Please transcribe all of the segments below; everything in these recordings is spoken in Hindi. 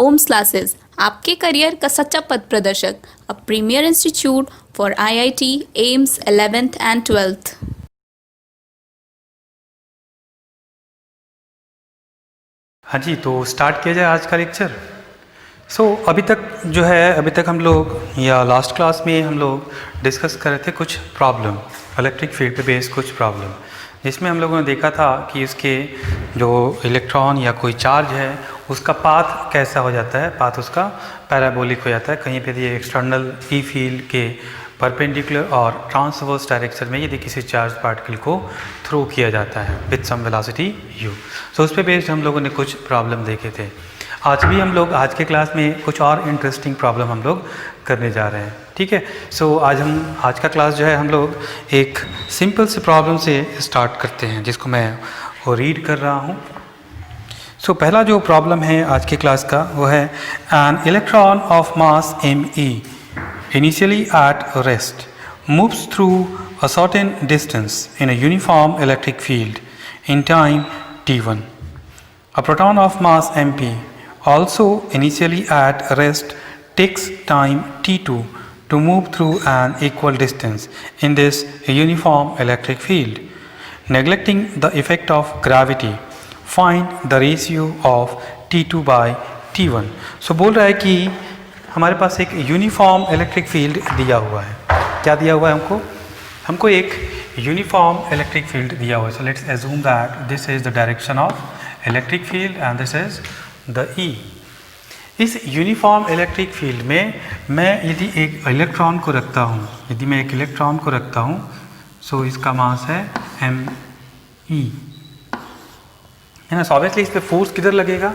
ओम्स क्लासेस, आपके करियर का सच्चा पथ प्रदर्शक, a premier institute for IIT AIIMS 11th and 12th। हाँ जी, तो स्टार्ट किया जाए आज का लेक्चर। अभी तक हम लोग या लास्ट क्लास में हम लोग डिस्कस कर रहे थे कुछ प्रॉब्लम, इलेक्ट्रिक फील्ड पे बेस्ड कुछ प्रॉब्लम, जिसमें हम लोगों ने देखा था कि उसके जो इलेक्ट्रॉन या कोई चार्ज है उसका पाथ कैसा हो जाता है, पाथ उसका पैराबोलिक हो जाता है। कहीं पे ये एक्सटर्नल ई फील्ड के परपेंडिकुलर और ट्रांसवर्स डायरेक्शन में यदि किसी चार्ज पार्टिकल को थ्रो किया जाता है विथ सम वेलोसिटी u। उस पर बेस्ड हम लोगों ने कुछ प्रॉब्लम देखे थे। आज भी हम लोग आज के क्लास में कुछ और इंटरेस्टिंग प्रॉब्लम हम लोग करने जा रहे हैं, ठीक है। आज का क्लास जो है हम लोग एक सिंपल से प्रॉब्लम से स्टार्ट करते हैं, जिसको मैं वो रीड कर रहा हूँ। पहला जो प्रॉब्लम है आज के क्लास का वो है an electron of mass me initially at rest moves through a certain distance in a uniform electric field in time t1. A proton of mass mp also initially at rest takes time t2 to move through an equal distance in this uniform electric field. Neglecting the effect of gravity, find the ratio of t2 by t1. बोल रहा है कि हमारे पास एक यूनिफॉर्म इलेक्ट्रिक फील्ड दिया हुआ है। क्या दिया हुआ है हमको एक यूनिफॉर्म इलेक्ट्रिक फील्ड दिया हुआ है। So let's assume that this is the direction of electric field and this is the E. इस यूनिफॉर्म इलेक्ट्रिक फील्ड में मैं यदि एक इलेक्ट्रॉन को रखता हूँ, सो इसका मास है me, है ना। ऑब्वियसली इस पर फोर्स किधर लगेगा,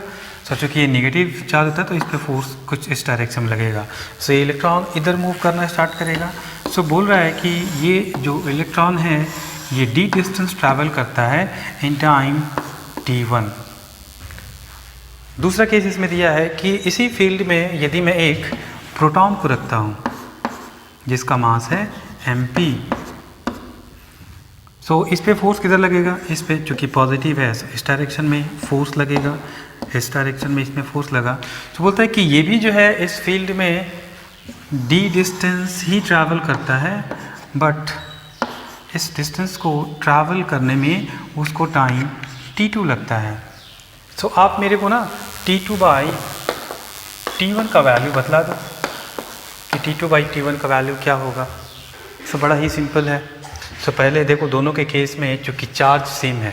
चूँकि ये नेगेटिव चार्ज होता है तो इस पर फोर्स कुछ इस डायरेक्शन में लगेगा। ये इलेक्ट्रॉन इधर मूव करना स्टार्ट करेगा। बोल रहा है कि ये जो इलेक्ट्रॉन है ये d डिस्टेंस ट्रैवल करता है इन टाइम t1। दूसरा केस इसमें दिया है कि इसी फील्ड में यदि मैं एक प्रोटॉन को रखता हूँ जिसका मास है mp, इस पे फोर्स किधर लगेगा, इस पे, चूँकि पॉजिटिव है इस डायरेक्शन में फोर्स लगेगा, इस डायरेक्शन में इसमें फोर्स लगा। बोलता है कि ये भी जो है इस फील्ड में d डिस्टेंस ही ट्रैवल करता है, बट इस डिस्टेंस को ट्रैवल करने में उसको टाइम t2 लगता है। आप मेरे को ना t2 बाई t1 का वैल्यू बतला दो कि t2 बाई t1 का वैल्यू क्या होगा। बड़ा ही सिंपल है। पहले देखो दोनों के केस में चूँकि चार्ज सेम है,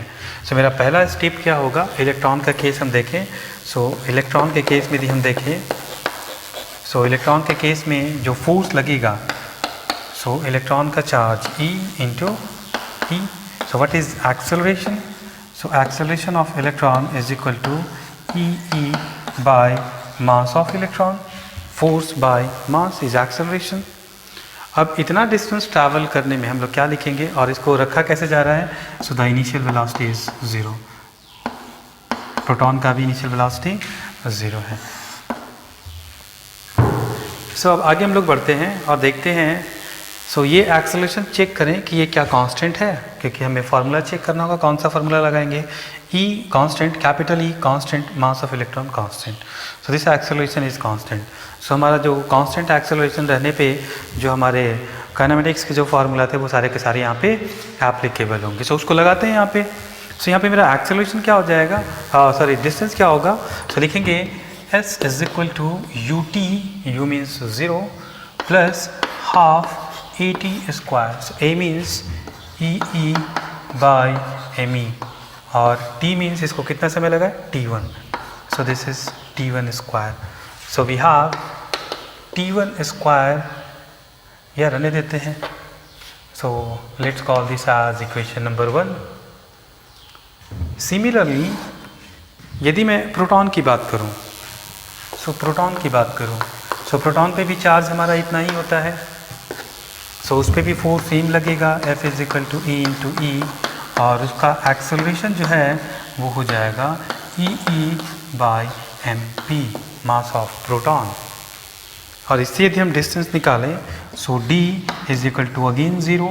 मेरा पहला स्टेप क्या होगा, इलेक्ट्रॉन का केस हम देखें। इलेक्ट्रॉन के केस में यदि हम देखें, इलेक्ट्रॉन के केस में जो फोर्स लगेगा, इलेक्ट्रॉन का charge E into E। What is acceleration? Acceleration of electron is equal to E by mass of electron. Force by mass is acceleration. अब इतना डिस्टेंस ट्रैवल करने में हम लोग क्या लिखेंगे और इसको रखा कैसे जा रहा है? The initial velocity is 0। Proton का भी इनिशियल वेलोसिटी 0 है। अब आगे हम लोग बढ़ते हैं और देखते हैं। ये एक्सेलरेशन चेक करें कि ये क्या कांस्टेंट है, क्योंकि हमें फार्मूला चेक करना होगा। कौन सा फार्मूला लगाएंगे? E constant, capital E constant, mass of electron constant. This acceleration is constant. हमारा जो कांस्टेंट एक्सेलरेशन रहने पे जो हमारे काइनेमेटिक्स के जो फार्मूला थे वो सारे के सारे यहाँ पे एप्लीकेबल होंगे। उसको लगाते हैं यहाँ पे। यहाँ पे मेरा एक्सेलरेशन क्या हो जाएगा, डिस्टेंस क्या होगा। लिखेंगे S is equal to ut, u means 0 plus half at square. a means e बाय me और t मीन्स इसको कितना समय लगा है, t1। This is t1 square. We have t1 square, या रहने देते हैं। Let's call this as equation number 1। Similarly यदि मैं प्रोटॉन की बात करूं, प्रोटॉन पे भी चार्ज हमारा इतना ही होता है। उस पर भी फोर्स सेम लगेगा, F is equal to E into E, और उसका एक्सेलरेशन जो है वो हो जाएगा E by mp, mass of proton. और इससे यदि हम डिस्टेंस निकालें, d is equal to again 0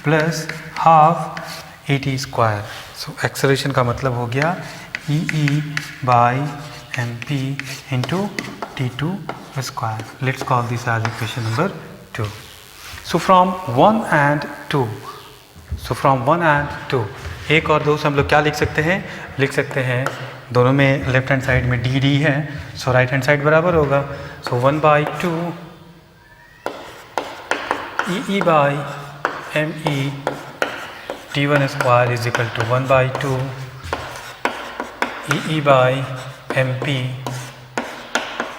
plus half at square. Acceleration का मतलब हो गया E by mp into t2 square. Let's call this as equation number 2. So from 1 and 2 एक और दो से हम लोग क्या लिख सकते हैं, दोनों में लेफ्ट हैंड साइड में डी डी है, सो राइट हैंड साइड बराबर होगा. So 1/2 E by M E t1 square is equal to 1/2 E by M P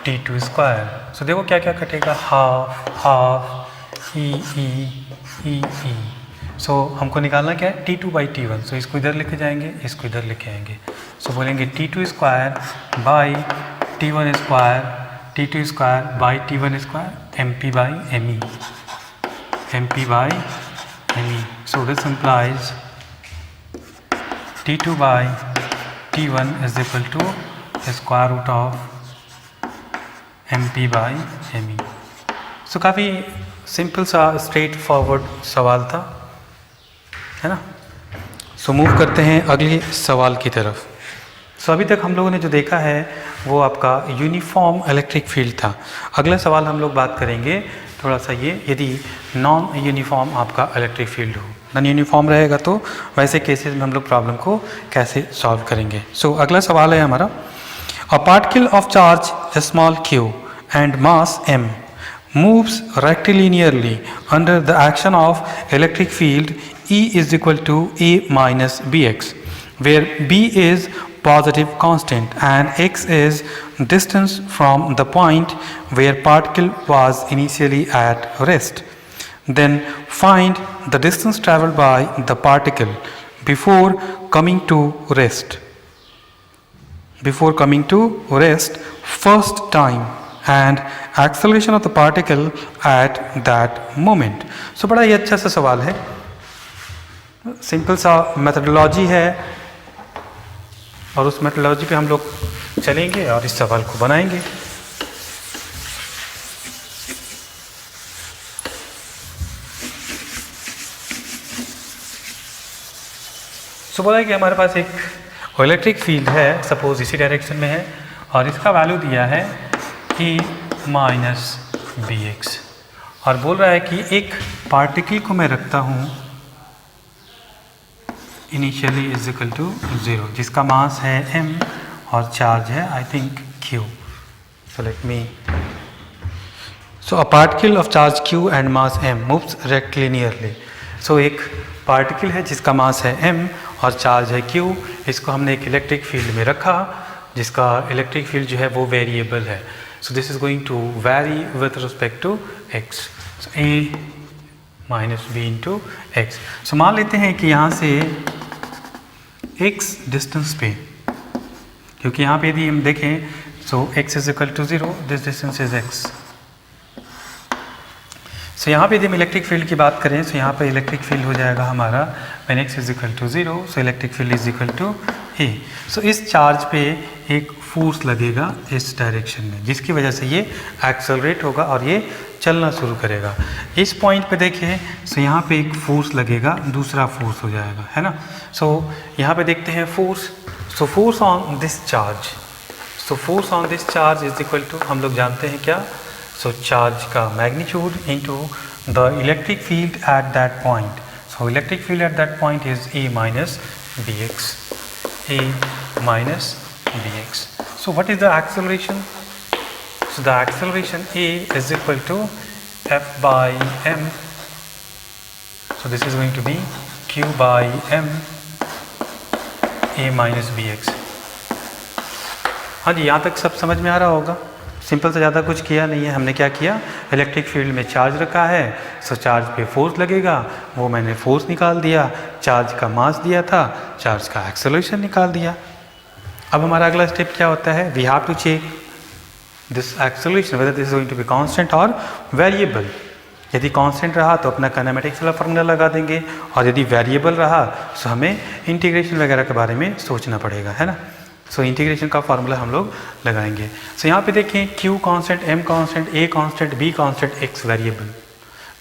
t2 square. So देखो क्या क्या कटेगा, हाफ ई. सो हमको निकालना क्या है, t2/t1. सो इसको इधर लेके जाएंगे, इसको इधर लेके आएंगे. सो बोलेंगे t2 square by t1 square by t1 square mp by me. So this implies t2/t1 is equal to the square root of mp by me. So काफ़ी सिंपल सा स्ट्रेट फॉरवर्ड सवाल था, है ना. सो मूव करते हैं अगले सवाल की तरफ. सो अभी तक हम लोगों ने जो देखा है वो आपका यूनिफॉर्म इलेक्ट्रिक फील्ड था. अगला सवाल हम लोग बात करेंगे थोड़ा सा ये, यदि नॉन यूनिफॉर्म आपका इलेक्ट्रिक फील्ड हो, नॉन यूनिफॉर्म रहेगा तो वैसे केसेस में हम लोग प्रॉब्लम को कैसे सॉल्व करेंगे. सो अगला सवाल है हमारा, अ particle of charge small q and mass m moves rectilinearly under the action of electric field E is equal to A minus Bx, where B is positive constant and x is distance from the point where particle was initially at rest. Then find the distance traveled by the particle before coming to rest. First time and acceleration of the particle at that moment. So बड़ा ही अच्छा सा सवाल है, सिंपल सा मेथडोलॉजी है और उस मेथडोलॉजी पे हम लोग चलेंगे और इस सवाल को बनाएंगे. सो बोला कि हमारे पास एक इलेक्ट्रिक फील्ड है, सपोज इसी डायरेक्शन में है और इसका वैल्यू दिया है E माइनस Bx और बोल रहा है कि एक पार्टिकल को मैं रखता हूँ इनिशियली इज इक्वल टू 0, जिसका मास है m और चार्ज है I think q. So let me, so a particle of charge q and mass m moves rectilinearly. So एक पार्टिकल है जिसका मास है m और चार्ज है q, इसको हमने एक इलेक्ट्रिक फील्ड में रखा जिसका इलेक्ट्रिक फील्ड जो है वो वेरिएबल है. So this is going to vary with respect to x. So a minus b into x. So मान लेते हैं कि यहाँ से x डिस्टेंस पे, क्योंकि यहाँ पे यदि हम देखें so x is equal to 0, this distance is x. So यहाँ पे यदि हम इलेक्ट्रिक फील्ड की बात करें so यहाँ पे इलेक्ट्रिक फील्ड हो जाएगा हमारा when x is equal to 0, so electric field is equal to a. So इस चार्ज पे एक फोर्स लगेगा इस डायरेक्शन में जिसकी वजह से ये एक्सेलरेट होगा और ये चलना शुरू करेगा. इस पॉइंट पे देखिए सो यहाँ पे एक फोर्स लगेगा, दूसरा फोर्स हो जाएगा, है ना. सो यहाँ पे देखते हैं force. So force on this charge is equal to, हम लोग जानते हैं क्या, सो चार्ज का magnitude into the electric field at that point. So electric field at that point is A minus Bx. So what is the acceleration? So the acceleration A is equal to F by m. So this is going to be Q by m A minus Bx. हाँ जी, यहाँ तक सब समझ में आ रहा होगा. सिंपल से ज़्यादा कुछ किया नहीं है. हमने क्या किया, इलेक्ट्रिक फील्ड में चार्ज रखा है, सो चार्ज पे फोर्स लगेगा, वो मैंने फोर्स निकाल दिया, चार्ज का मास दिया था, चार्ज का एक्सेलरेशन निकाल दिया. अब हमारा अगला स्टेप क्या होता है, we have to check this acceleration whether this is going to be constant और वेरिएबल. यदि कांस्टेंट रहा तो अपना काइनेमेटिक्स वाला फार्मूला लगा देंगे और यदि वेरिएबल रहा तो हमें इंटीग्रेशन वगैरह के बारे में सोचना पड़ेगा, है ना. सो इंटीग्रेशन का फार्मूला हम लोग लगाएंगे. सो यहाँ पे देखें Q constant, M constant, A constant, B constant, X variable.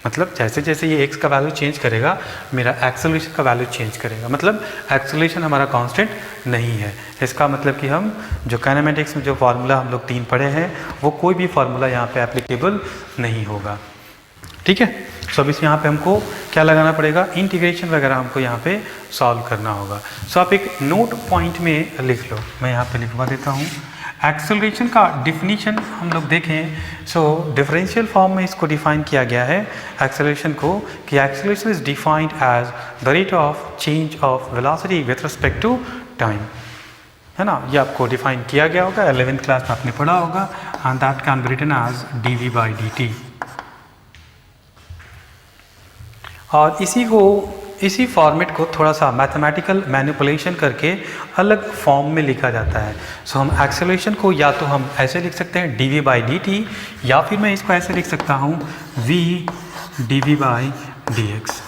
मतलब जैसे जैसे ये x का वैल्यू चेंज करेगा मेरा एक्सेलरेशन का वैल्यू चेंज करेगा, मतलब एक्सेलरेशन हमारा कांस्टेंट नहीं है। इसका मतलब कि हम जो काइनेमेटिक्स में जो फार्मूला हम लोग 3 पढ़े हैं वो कोई भी फार्मूला यहाँ पे एप्लीकेबल नहीं होगा। ठीक है, सो अब इस यहाँ पे हमको क्या लगाना पड़ेगा, इंटीग्रेशन वगैरह हमको यहाँ पे सॉल्व करना होगा। सो आप एक नोट पॉइंट में लिख लो, मैं यहाँ पे लिखवा देता हूँ। एक्सेलरेशन का डिफिनीशन हम लोग देखें, सो डिफरेंशियल फॉर्म में इसको डिफाइन किया गया है एक्सेलरेशन को, कि acceleration is defined as the rate of change of velocity with respect to time, है ना। ये आपको डिफाइन किया गया होगा, 11th क्लास में आपने पढ़ा होगा, and that can be written as dv/dt। और इसी फॉर्मेट को थोड़ा सा मैथमेटिकल मैनिपुलेशन करके अलग फॉर्म में लिखा जाता है। सो हम एक्सेलरेशन को या तो हम ऐसे लिख सकते हैं dv/dt, या फिर मैं इसको ऐसे लिख सकता हूँ v dv/dx।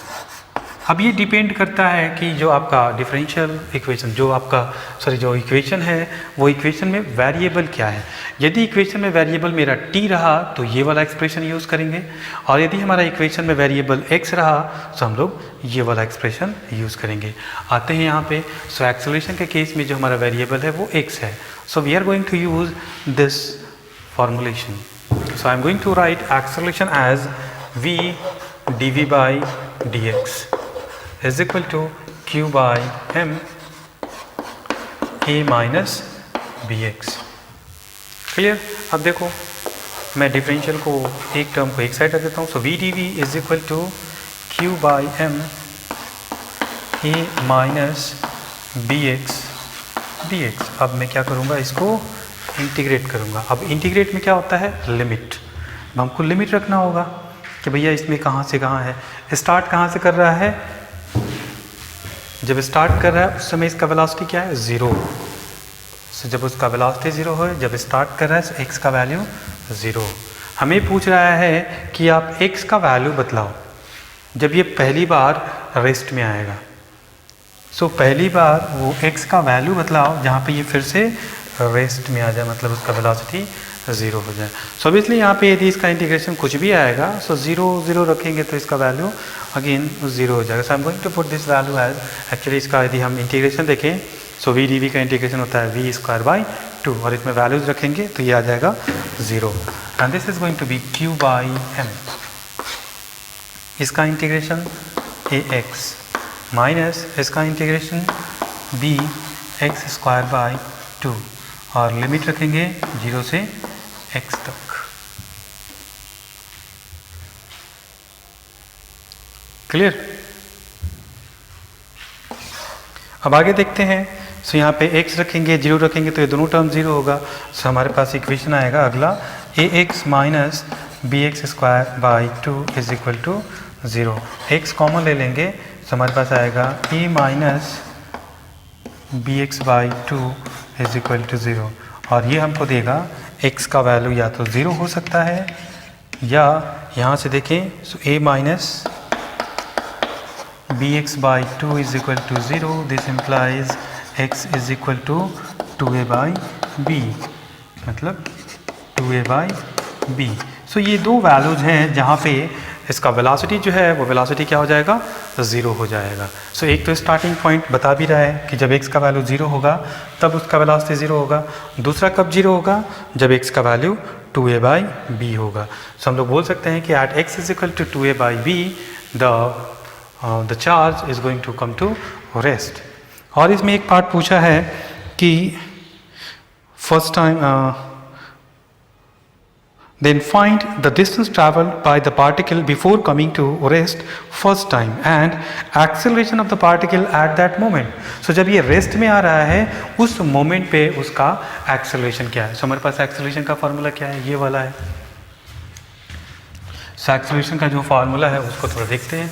अब ये डिपेंड करता है कि जो आपका डिफरेंशियल इक्वेशन जो इक्वेशन है वो इक्वेशन में वेरिएबल क्या है। यदि इक्वेशन में वेरिएबल मेरा t रहा तो ये वाला एक्सप्रेशन यूज़ करेंगे, और यदि हमारा इक्वेशन में वेरिएबल x रहा तो हम लोग ये वाला एक्सप्रेशन यूज़ करेंगे। आते हैं यहाँ पे, सो एक्सेलरेशन के केस में जो हमारा वेरिएबल है वो x है, so we are going to use this formulation. So I am going to write acceleration as v dv/dx is equal to q by m a minus bx। Clear. अब देखो मैं डिफरेंशियल को एक टर्म को एक साइड रख देता हूँ, so v dv is equal to q by m a minus bx dx। अब मैं क्या करूँगा, इसको इंटीग्रेट करूँगा। अब इंटीग्रेट में क्या होता है, लिमिट। अब हमको लिमिट रखना होगा कि भैया इसमें कहाँ से कहाँ है, स्टार्ट कहाँ से कर रहा है, जब स्टार्ट कर रहा है उस समय इसका वेलोसिटी क्या है, 0। सो जब उसका वेलोसिटी 0 हो, जब स्टार्ट कर रहा है तो x का वैल्यू 0। हमें पूछ रहा है कि आप x का वैल्यू बतलाओ जब ये पहली बार रेस्ट में आएगा। सो पहली बार वो x का वैल्यू बतलाओ जहाँ पे ये फिर से रेस्ट में आ जाए, मतलब उसका वेलोसिटी 0 हो जाए। सो ऑब्वियसली यहाँ पे यदि इसका इंटीग्रेशन कुछ भी आएगा, सो 0 रखेंगे तो इसका वैल्यू अगेन 0 हो जाएगा। So I am going to put this value as, actually इसका यदि हम इंटीग्रेशन देखें, सो v dv का इंटीग्रेशन होता है v²/2, और इसमें वैल्यूज रखेंगे तो ये आ जाएगा 0, and this is going to be q/m। इसका इंटीग्रेशन ax माइनस इसका इंटीग्रेशन bx²/2, और लिमिट रखेंगे 0 से x तक। क्लियर। अब आगे देखते हैं। सो यहाँ पे x रखेंगे, 0 रखेंगे तो ये दोनों टर्म 0 होगा। सो हमारे पास इक्वेशन आएगा अगला, ax minus bx²/2 is equal to 0। x common ले लेंगे तो हमारे पास आएगा a minus bx/2 is equal to 0, और ये हमको देगा x का वैल्यू या तो 0 हो सकता है, या यहाँ से देखें, so a minus bx/2 is equal to 0, this implies x is equal to 2a/b, मतलब 2a/b। सो ये दो वैल्यूज हैं जहाँ पे इसका वेलोसिटी जो है वो वेलोसिटी क्या हो जाएगा, 0 हो जाएगा। सो एक तो स्टार्टिंग पॉइंट बता भी रहा है कि जब x का वैल्यू 0 होगा तब उसका वेलोसिटी 0 होगा। दूसरा कब 0 होगा, जब x का वैल्यू 2a/b होगा। सो हम लोग बोल सकते हैं कि at x is equal to 2a/b the charge is going to come to rest. और इसमें एक पार्ट पूछा है कि first time then find the distance traveled by the particle before coming to rest first time and acceleration of the particle at that moment। so जब ये रेस्ट में आ रहा है उस मोमेंट पे उसका एक्सेलरेशन क्या है। so हमारे पास एक्सेलरेशन का फॉर्मूला क्या है, ये वाला है। so एक्सेलरेशन का जो फॉर्मूला है उसको थोड़ा देखते हैं।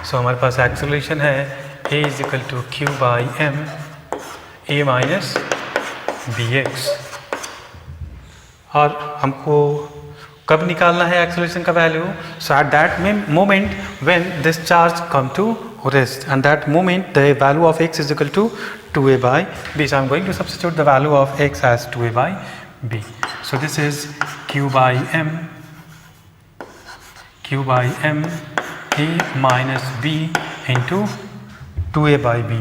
so हमारे पास एक्सेलरेशन है a is equal to q/m a minus bx, और हमको कब निकालना है एक्सेलरेशन का value, so at that moment when this charge come to rest, and that moment the value of x is equal to 2a/b। so I'm going to substitute the value of x as 2a/b। so this is Q by M A minus B into 2A by B.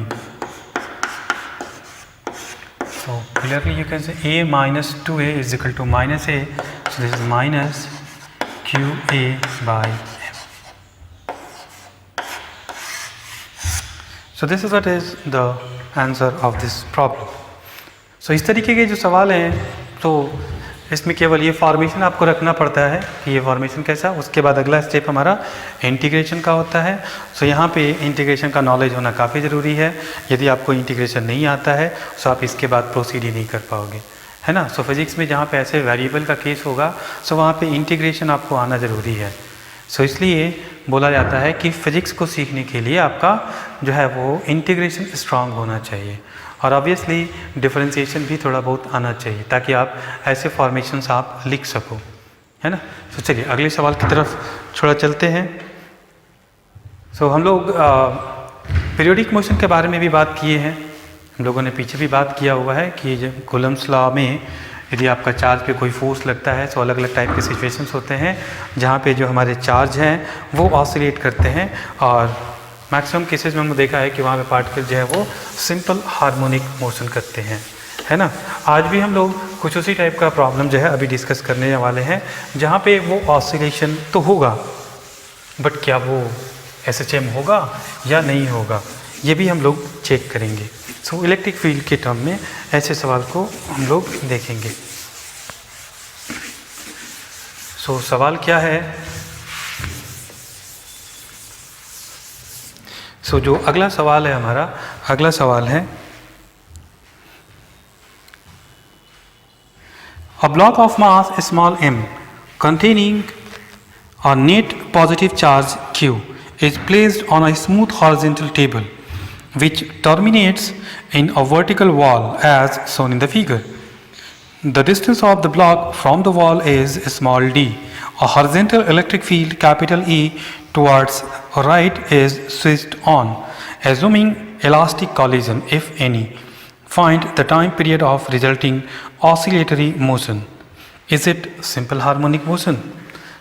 So clearly you can say A minus 2A is equal to minus A. So this is minus QA by M. So this is what is the answer of this problem. So इस तरीके के जो सवाल हैं तो इसमें केवल ये फॉर्मेशन आपको रखना पड़ता है कि ये फॉर्मेशन कैसा, उसके बाद अगला स्टेप हमारा इंटीग्रेशन का होता है। सो यहाँ पे इंटीग्रेशन का नॉलेज होना काफ़ी ज़रूरी है। यदि आपको इंटीग्रेशन नहीं आता है तो आप इसके बाद प्रोसीड ही नहीं कर पाओगे, है ना। सो फिजिक्स में जहाँ पे ऐसे वेरिएबल का केस होगा सो वहाँ पे इंटीग्रेशन आपको आना ज़रूरी है। सो इसलिए बोला जाता है कि फ़िज़िक्स को सीखने के लिए आपका जो है वो इंटीग्रेशन स्ट्रांग होना चाहिए और ऑब्वियसली डिफरेंशिएशन भी थोड़ा बहुत आना चाहिए ताकि आप ऐसे फॉर्मेशंस आप लिख सको, है ना। तो चलिए अगले सवाल की तरफ थोड़ा चलते हैं। सो हम लोग पीरियोडिक मोशन के बारे में भी बात किए हैं, हम लोगों ने पीछे भी बात किया हुआ है कि कूलम्ब्स लॉ में यदि आपका चार्ज पे कोई फोर्स लगता है तो अलग अलग टाइप के सिचुएशंस होते हैं जहाँ पे जो हमारे चार्ज हैं वो ऑसिलेट करते हैं और मैक्सिमम केसेस में हमने देखा है कि वहाँ पे पार्टिकल जो है वो सिंपल हार्मोनिक मोशन करते हैं, है ना। आज भी हम लोग कुछ उसी टाइप का प्रॉब्लम जो है अभी डिस्कस करने वाले हैं जहाँ पे वो ऑसिलेशन तो होगा बट क्या वो SHM होगा या नहीं होगा ये भी हम लोग चेक करेंगे। सो इलेक्ट्रिक फील्ड के टर्म में ऐसे सवाल को हम लोग देखेंगे। सो सवाल क्या है, सो जो अगला सवाल है हमारा, अगला सवाल है a block of mass small m containing a net positive charge q is placed on a smooth horizontal table which terminates in a vertical wall as shown in the figure. The distance of the block from the wall is small d. A horizontal electric field capital E towards right is switched on, assuming elastic collision if any. Find the time period of resulting oscillatory motion. Is it simple harmonic motion?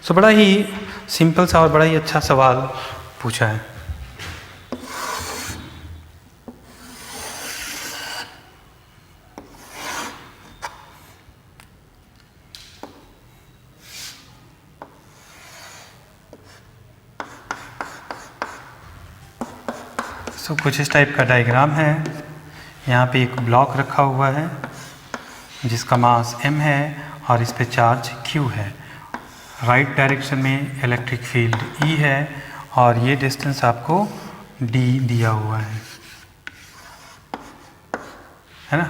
So बड़ा ही सिंपल सा और बड़ा ही अच्छा सवाल पूछा है। तो कुछ इस टाइप का डायग्राम है, यहाँ पे एक ब्लॉक रखा हुआ है जिसका मास m है और इस पे चार्ज q है। राइट डायरेक्शन में इलेक्ट्रिक फील्ड E है और ये डिस्टेंस आपको d दिया हुआ है ना।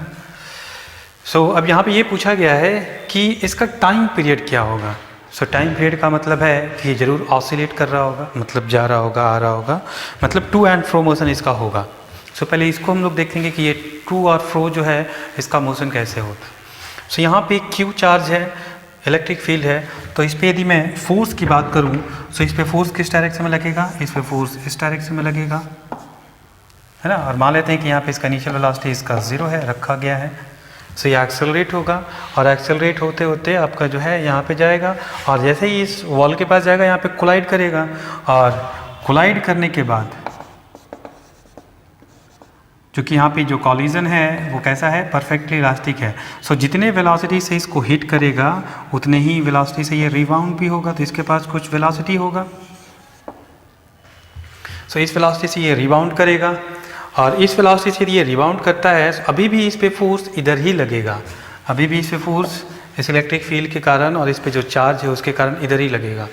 सो अब यहाँ पे ये पूछा गया है कि इसका टाइम पीरियड क्या होगा। सो टाइम पीरियड का मतलब है कि ये ज़रूर ऑसिलेट कर रहा होगा, मतलब जा रहा होगा, आ रहा होगा, मतलब टू एंड फ्रो मोशन इसका होगा। सो पहले इसको हम लोग देखेंगे कि ये टू और फ्रो जो है इसका मोशन कैसे होता है। सो यहाँ पे क्यू चार्ज है, इलेक्ट्रिक फील्ड है, तो इस पर यदि मैं फोर्स की बात करूँ तो इस पर फोर्स किस डायरेक्शन में लगेगा, इस पर फोर्स इस डायरेक्शन में लगेगा, है ना। और मान लेते हैं कि यहाँ पे इसका इनिशियल वेलोसिटी इसका 0 है, रखा गया है। सो ये एक्सेलरेट होगा और एक्सेलरेट होते होते आपका जो है यहाँ पे जाएगा और जैसे ही इस वॉल के पास जाएगा यहाँ पे कोलाइड करेगा और कोलाइड करने के बाद क्योंकि यहाँ पे जो कॉलिजन है वो कैसा है, परफेक्टली इलास्टिक है। सो जितने वेलोसिटी से इसको हिट करेगा उतने ही वेलोसिटी से ये रिबाउंड भी होगा, तो इसके पास कुछ वेलोसिटी होगा। सो इस वेलोसिटी से ये रिबाउंड करेगा और इस वेलोसिटी से ये रिबाउंड करता है, अभी भी इस पे फोर्स इधर ही लगेगा, अभी भी इस पे फोर्स इस इलेक्ट्रिक फील्ड के कारण और इस पे जो चार्ज है उसके कारण इधर ही लगेगा।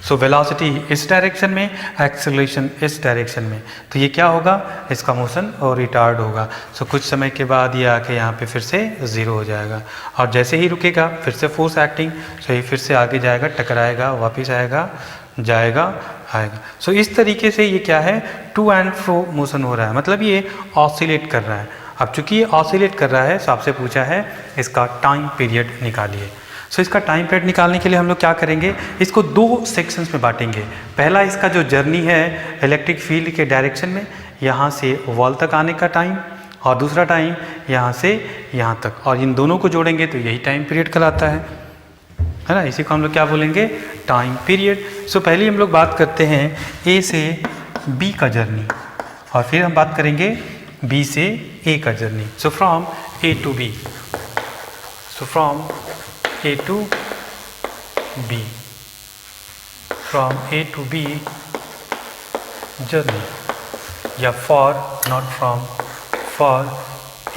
सो वेलोसिटी इस डायरेक्शन में, एक्सेलरेशन इस डायरेक्शन में, तो ये क्या होगा, इसका मोशन और रिटार्ड होगा। सो कुछ समय के बाद ये आके यहाँ पे फिर से 0 हो जाएगा और जैसे ही रुकेगा फिर से फोर्स एक्टिंग, सो ये फिर से आगे जाएगा, टकराएगा, वापस आएगा, जाएगा, आएगा। सो इस तरीके से ये क्या है, टू एंड फ्रो मोशन हो रहा है, मतलब ये ऑसिलेट कर रहा है। अब चूंकि ये ऑसिलेट कर रहा है तो आपसे पूछा है इसका टाइम पीरियड निकालिए। सो इसका टाइम पीरियड निकालने के लिए हम लोग क्या करेंगे, इसको 2 सेक्शंस में बांटेंगे। पहला इसका जो जर्नी है इलेक्ट्रिक फील्ड के डायरेक्शन में, यहाँ से वॉल तक आने का टाइम, और दूसरा टाइम यहाँ से यहाँ तक, और इन दोनों को जोड़ेंगे तो यही टाइम पीरियड कहलाता है। है ना, इसी को हम लोग क्या बोलेंगे, टाइम पीरियड। सो पहले हम लोग बात करते हैं ए से बी का जर्नी, और फिर हम बात करेंगे बी से ए का journey. So from A to B, so from A to B, from A to B journey, या for, not from, for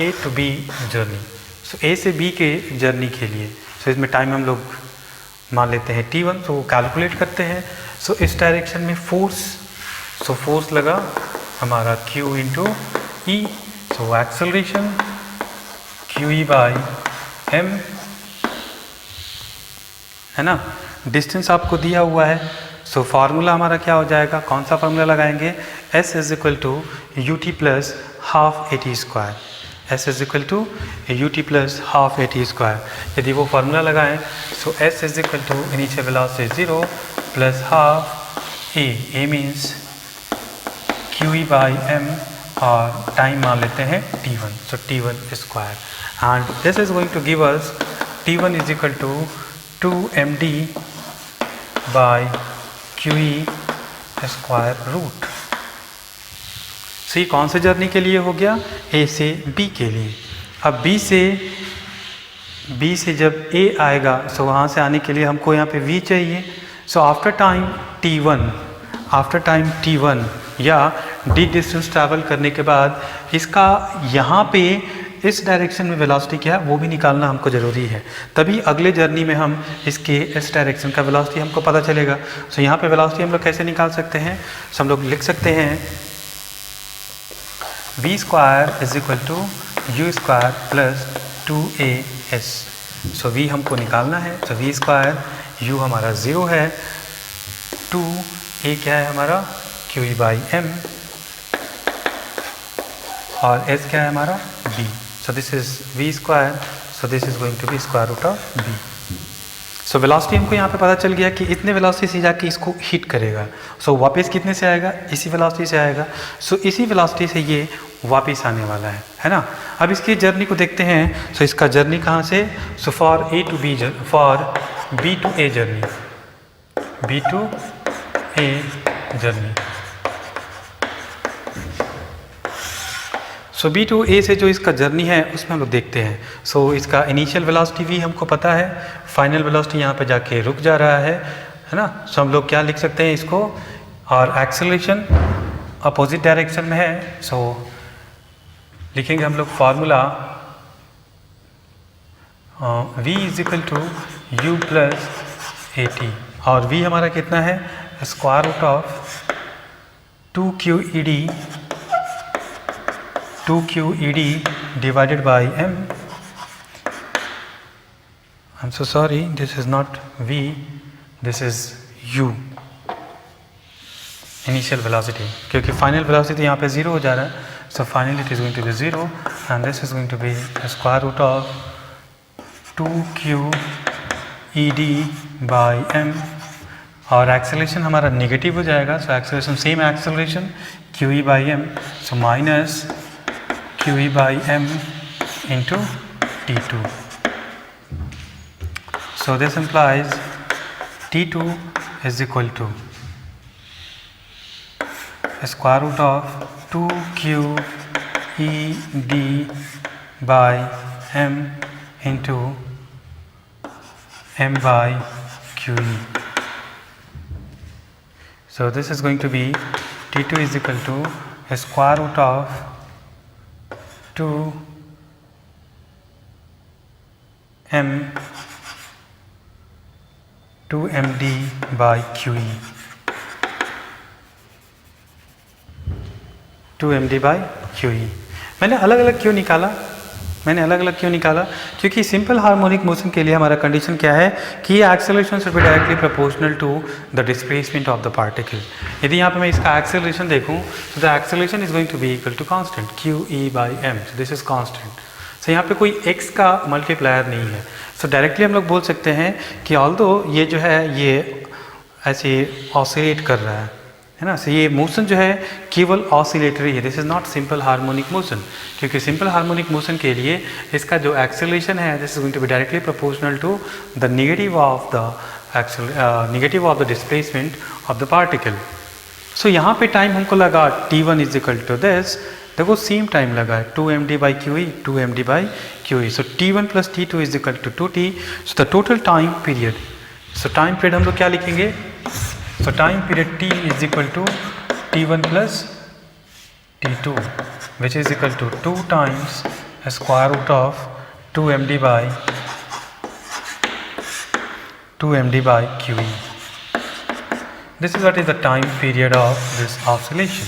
A to B journey. So A से बी के जर्नी के लिए, सो इसमें टाइम हम लोग मान लेते हैं t1, तो कैलकुलेट करते हैं। सो इस डायरेक्शन में फोर्स, सो फोर्स लगा हमारा q into E, so acceleration Q E by M, है ना। डिस्टेंस आपको दिया हुआ है, सो फार्मूला हमारा क्या हो जाएगा, कौन सा फार्मूला लगाएंगे, s is equal to U T plus half A T square, s is equal to U T plus half A T square. यदि वो फार्मूला लगाएं, so s is equal to initial velocity 0 plus half A means Q E by M, और टाइम मान लेते हैं t1, so t1 square, and this is going to give us t1 is equal to 2md by Q E square root. सो ये कौन से जर्नी के लिए हो गया, ए से बी के लिए। अब बी से जब ए आएगा, सो वहाँ से आने के लिए हमको यहाँ पे v चाहिए। सो आफ्टर टाइम t1 या d डिस्टेंस ट्रैवल करने के बाद इसका यहाँ पे इस डायरेक्शन में वेलोसिटी क्या है वो भी निकालना हमको ज़रूरी है, तभी अगले जर्नी में हम इसके इस डायरेक्शन का वेलोसिटी हमको पता चलेगा। सो यहाँ पे वेलोसिटी हम लोग कैसे निकाल सकते हैं, सो हम लोग लिख सकते हैं v square is equal to U square plus 2as। So v हमको निकालना है, तो v स्क्वायर u हमारा 0 है, 2a क्या है हमारा क्यू ई बाई एम, और s क्या है हमारा b। So this is v square, so this is going to be square root of b। So velocity हमको यहाँ पे पता चल गया कि इतने वेलोसिटी से जाके इसको हिट करेगा। सो वापस कितने से आएगा, इसी वेलोसिटी से आएगा। सो इसी वेलोसिटी से ये वापस आने वाला है ना। अब इसकी जर्नी को देखते हैं। सो इसका जर्नी कहाँ से, so for A to B, for B to A journey, B to A journey. So B to A से जो इसका जर्नी है उसमें हम लोग देखते हैं। सो इसका इनिशियल वेलोसिटी v हमको पता है, फाइनल वेलोसिटी यहाँ पे जाके रुक जा रहा है ना। सो हम लोग क्या लिख सकते हैं इसको, और एक्सेलरेशन अपोजिट डायरेक्शन में है। सो लिखेंगे हम लोग formula v is equal to U plus A T, और v हमारा कितना है, square root of 2qed divided by m. I'm so sorry, this is not v, this is u, initial velocity, क्योंकि final velocity यहाँ पे 0 हो जा रहा है। So finally it is going to be 0 and this is going to be the square root of 2qed by m, और एक्सेलरेशन हमारा नेगेटिव हो जाएगा। So acceleration same acceleration qe by m, so minus qe by m into t2. So this implies t2 is equal to square root of 2qed by m into m by qe. So this is going to be t2 is equal to a square root of 2md by qe, 2md by qe। मैंने अलग अलग क्यों निकाला, क्योंकि सिंपल हार्मोनिक मोशन के लिए हमारा कंडीशन क्या है कि ये acceleration should be directly proportional to the displacement of the particle. यदि यहाँ पे मैं इसका एक्सेलरेशन देखूँ, तो the acceleration is going to be equal to constant QE by m, so this is constant. So यहाँ पे कोई x का मल्टीप्लायर नहीं है। सो डायरेक्टली हम लोग बोल सकते हैं कि ऑल्दो ये जो है ये ऐसे ऑसिलेट कर रहा है ना। सो ये मोशन जो है केवल ऑसिलेटरी है, this is not simple harmonic motion, क्योंकि सिंपल हार्मोनिक मोशन के लिए इसका जो एक्सेलरेशन है this is going to be directly proportional to the negative of the displacement of the particle. So यहाँ पे टाइम हमको लगा t1 is equal to this, देखो सेम टाइम लगा है 2md/qe 2md/qe। So t1 plus t2 is equal to 2t। So the total time period, so time period हम लोग क्या लिखेंगे, so time period t is equal to t1 plus t2 which is equal to 2 times square root of 2md/qe। This is what is the time period of this oscillation,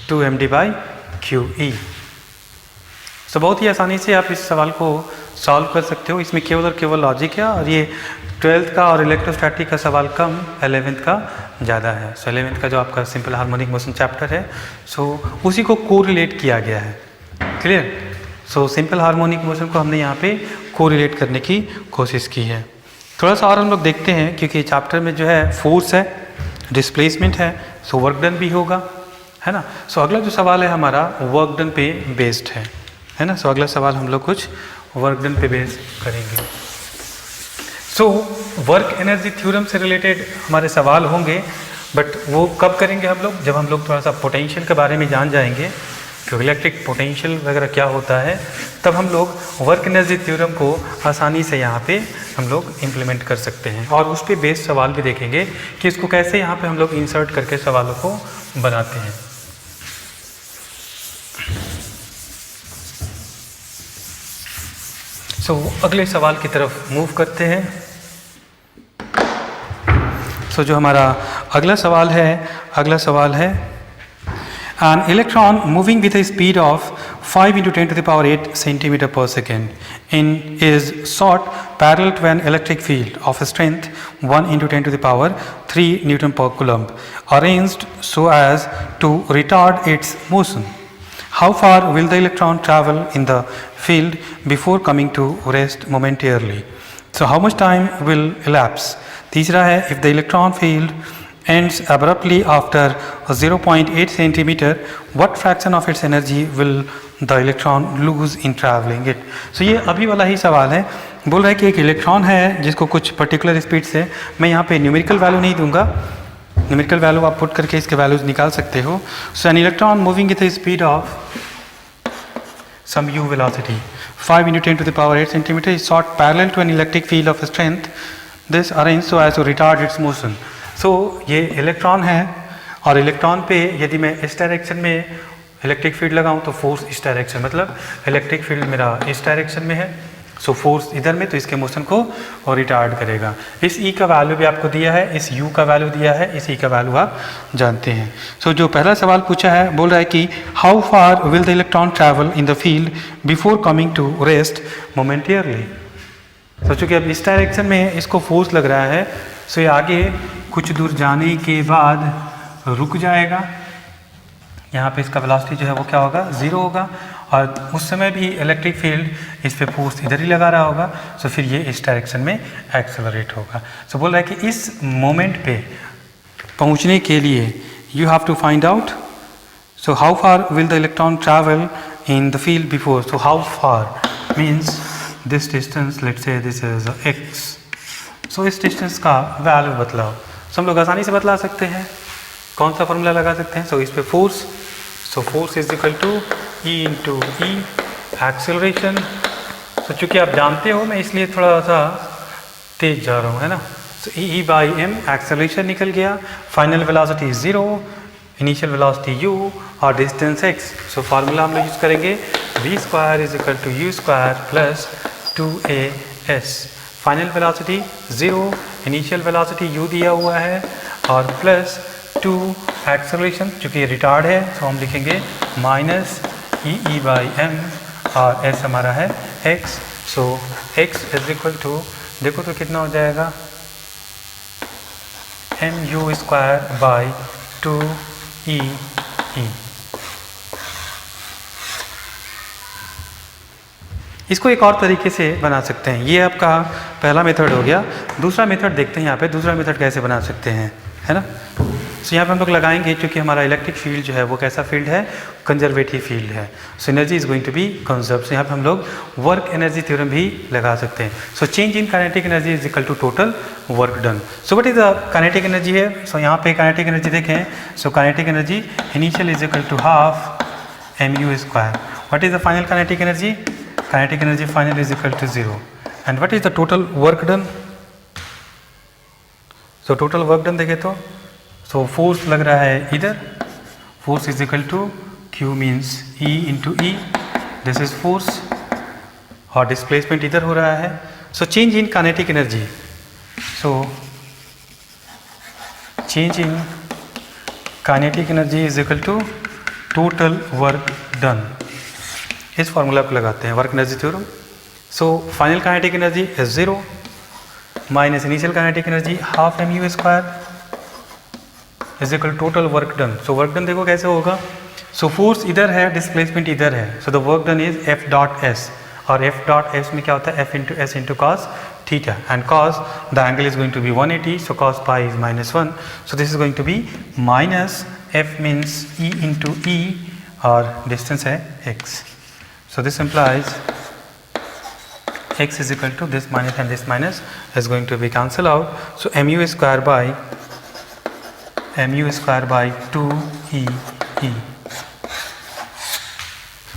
2md/qe। सो बहुत ही आसानी से आप इस सवाल को सॉल्व कर सकते हो, इसमें केवल और केवल लॉजिक है, और ये 12th का और इलेक्ट्रोस्टैटिक का सवाल कम, 11th का ज़्यादा है। सो 11th का जो आपका सिंपल हार्मोनिक मोशन चैप्टर है, सो उसी को कोरिलेट किया गया है, clear. So simple harmonic motion को हमने यहाँ पे कोरिलेट करने की कोशिश की है। थोड़ा सा और हम लोग देखते हैं, क्योंकि चैप्टर में जो है फोर्स है, डिस्प्लेसमेंट है, सो वर्क डन भी होगा, है ना। सो अगला जो सवाल है हमारा वर्क डन पे बेस्ड है ना। सो अगला सवाल हम लोग कुछ वर्क डन पे बेस्ड करेंगे। सो वर्क एनर्जी थ्योरम से रिलेटेड हमारे सवाल होंगे, बट वो कब करेंगे हम लोग, जब हम लोग थोड़ा सा पोटेंशियल के बारे में जान जाएंगे, क्योंकि इलेक्ट्रिक पोटेंशियल वगैरह क्या होता है, तब हम लोग वर्क एनर्जी थ्योरम को आसानी से यहाँ पे हम लोग इम्प्लीमेंट कर सकते हैं, और उस पे बेस्ड सवाल भी देखेंगे कि इसको कैसे यहाँ पे हम लोग इंसर्ट करके सवालों को बनाते हैं। सो अगले सवाल की तरफ मूव करते हैं। सो जो हमारा अगला सवाल है an electron moving with a speed of 5 × 10⁸ centimeter per second is shot parallel to an electric field of strength 1 × 10⁻³ Newton per coulomb arranged so as to retard its motion. How far will the electron travel in the field before coming to rest momentarily? So how much time will elapse? तीसरा है if the electron field ends abruptly after 0.8 centimeter, what fraction of its energy will the electron lose in traveling it? So ये अभी वाला ही सवाल है, बोल रहा है कि एक इलेक्ट्रॉन है जिसको कुछ पर्टिकुलर स्पीड से, मैं यहाँ पे न्यूमेरिकल वैल्यू नहीं दूंगा, न्यूमेरिकल वैल्यू आप पुट करके इसके वैल्यूज निकाल सकते हो। So an electron moving with the speed of some u velocity 5 × 10⁸ centimeter is shot parallel to an electric field of strength this arranged so as to retard its motion. सो ये इलेक्ट्रॉन है, और इलेक्ट्रॉन पे यदि मैं इस डायरेक्शन में इलेक्ट्रिक फील्ड लगाऊं तो फोर्स इस डायरेक्शन, मतलब इलेक्ट्रिक फील्ड मेरा इस डायरेक्शन में है, सो फोर्स इधर में, तो इसके मोशन को और रिटार्ड करेगा। इस ई का वैल्यू भी आपको दिया है, इस यू का वैल्यू दिया है, इस ई का वैल्यू आप जानते हैं। सो जो पहला सवाल पूछा है, बोल रहा है कि how far will the electron travel in the field before coming to rest momentarily. So चूँकि अब इस डायरेक्शन में इसको फोर्स लग रहा है, सो ये आगे कुछ दूर जाने के बाद रुक जाएगा, यहाँ पे इसका वेलोसिटी जो है वो क्या होगा, 0 होगा, और उस समय भी इलेक्ट्रिक फील्ड इस पे फोर्स इधर ही लगा रहा होगा, सो फिर ये इस डायरेक्शन में एक्सेलरेट होगा। सो बोल रहा है कि इस मोमेंट पे पहुँचने के लिए you have to find out, so how far will the electron travel in the field before. So how far means this distance, let's say this is x। So इस डिस्टेंस का वैल्यू बतलाओ। सो हम लोग आसानी से बतला सकते हैं, कौन सा फॉर्मूला लगा सकते हैं। सो इस पे force, so force is equal to E × E acceleration. So चूँकि आप जानते हो, मैं इसलिए थोड़ा सा तेज जा रहा हूँ, है ना। सो E/m एक्सेलरेशन निकल गया, final velocity 0, initial velocity u और डिस्टेंस x। सो फार्मूला हम लोग यूज़ करेंगे v² = u² + 2as। Final velocity 0, initial velocity u दिया हुआ है, और प्लस 2 एक्सेलरेशन, चूँकि रिटार्ड है, तो हम लिखेंगे -E/m, और s हमारा है x। सो x = देखो तो कितना हो जाएगा, mu²/2e। इसको एक और तरीके से बना सकते हैं, ये आपका पहला मेथड हो गया। दूसरा मेथड देखते हैं यहाँ पे, दूसरा मेथड कैसे बना सकते हैं, है ना। सो यहाँ पे हम लोग लगाएंगे क्योंकि हमारा इलेक्ट्रिक फील्ड जो है वो कैसा फील्ड है, कंजर्वेटिव फील्ड है। So energy is going to be conserve. So यहाँ पे हम लोग वर्क एनर्जी थ्योरम भी लगा सकते हैं। So change in kinetic energy is equal to total work done. So what is the kinetic energy है? सो यहाँ पे काइनेटिक एनर्जी देखें, so kinetic energy initial is equal to half mu square. What is the final kinetic energy? Kinetic energy final is equal to 0. And what is the total work done? So total work done देखें तो so force लग रहा है इधर, force is equal to Q means E into E. This is force और displacement इधर हो रहा है. So change in kinetic energy. So change in kinetic energy is equal to total work done. इस फॉर्मूला को लगाते हैं work energy theorem. So final kinetic energy is 0 minus initial kinetic energy half mu square is equal total work done. So work done देखो कैसे होगा। सो फोर्स इधर है, डिस्प्लेसमेंट इधर है। So the work done is F dot S, और F डॉट एस में क्या होता है, F into S into cos theta, and cos the angle is going to be 180, so cos pi is -1, so this is going to be minus F means E into E और distance है x. So this implies x is equal to this minus and this minus is going to be cancel out. So mu square by 2 E.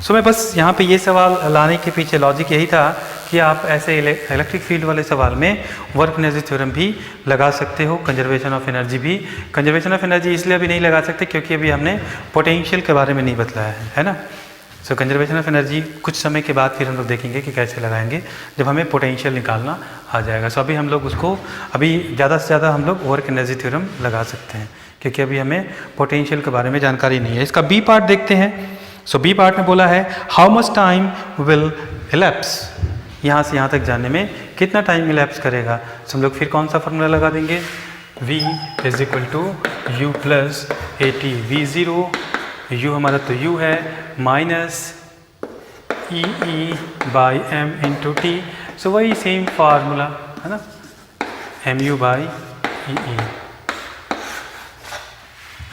So मैं बस यहाँ पे ये सवाल लाने के पीछे लॉजिक यही था कि आप ऐसे इलेक्ट्रिक फील्ड वाले सवाल में वर्क एनर्जी थ्योरम भी लगा सकते हो, कंजर्वेशन ऑफ एनर्जी भी। कंजर्वेशन ऑफ एनर्जी इसलिए अभी नहीं लगा सकते क्योंकि अभी हमने पोटेंशियल के बारे में नहीं बतलाया है ना। सो कंजर्वेशन ऑफ एनर्जी कुछ समय के बाद फिर हम लोग देखेंगे कि कैसे लगाएंगे जब हमें पोटेंशियल निकालना आ जाएगा। सो अभी हम लोग उसको अभी ज़्यादा से ज़्यादा हम लोग वर्क एनर्जी थ्योरम लगा सकते हैं क्योंकि अभी हमें पोटेंशियल के बारे में जानकारी नहीं है। इसका बी पार्ट देखते हैं। सो बी पार्ट में बोला है how much time will elapse, यहाँ से यहाँ तक जाने में कितना टाइम इलैप्स करेगा। तो हम लोग फिर कौन सा फॉर्मूला लगा देंगे, v is equal to U plus A T V zero, U हमारा तो u है, minus E E by M into T. So वही सेम फार्मूला है ना, M U by E E.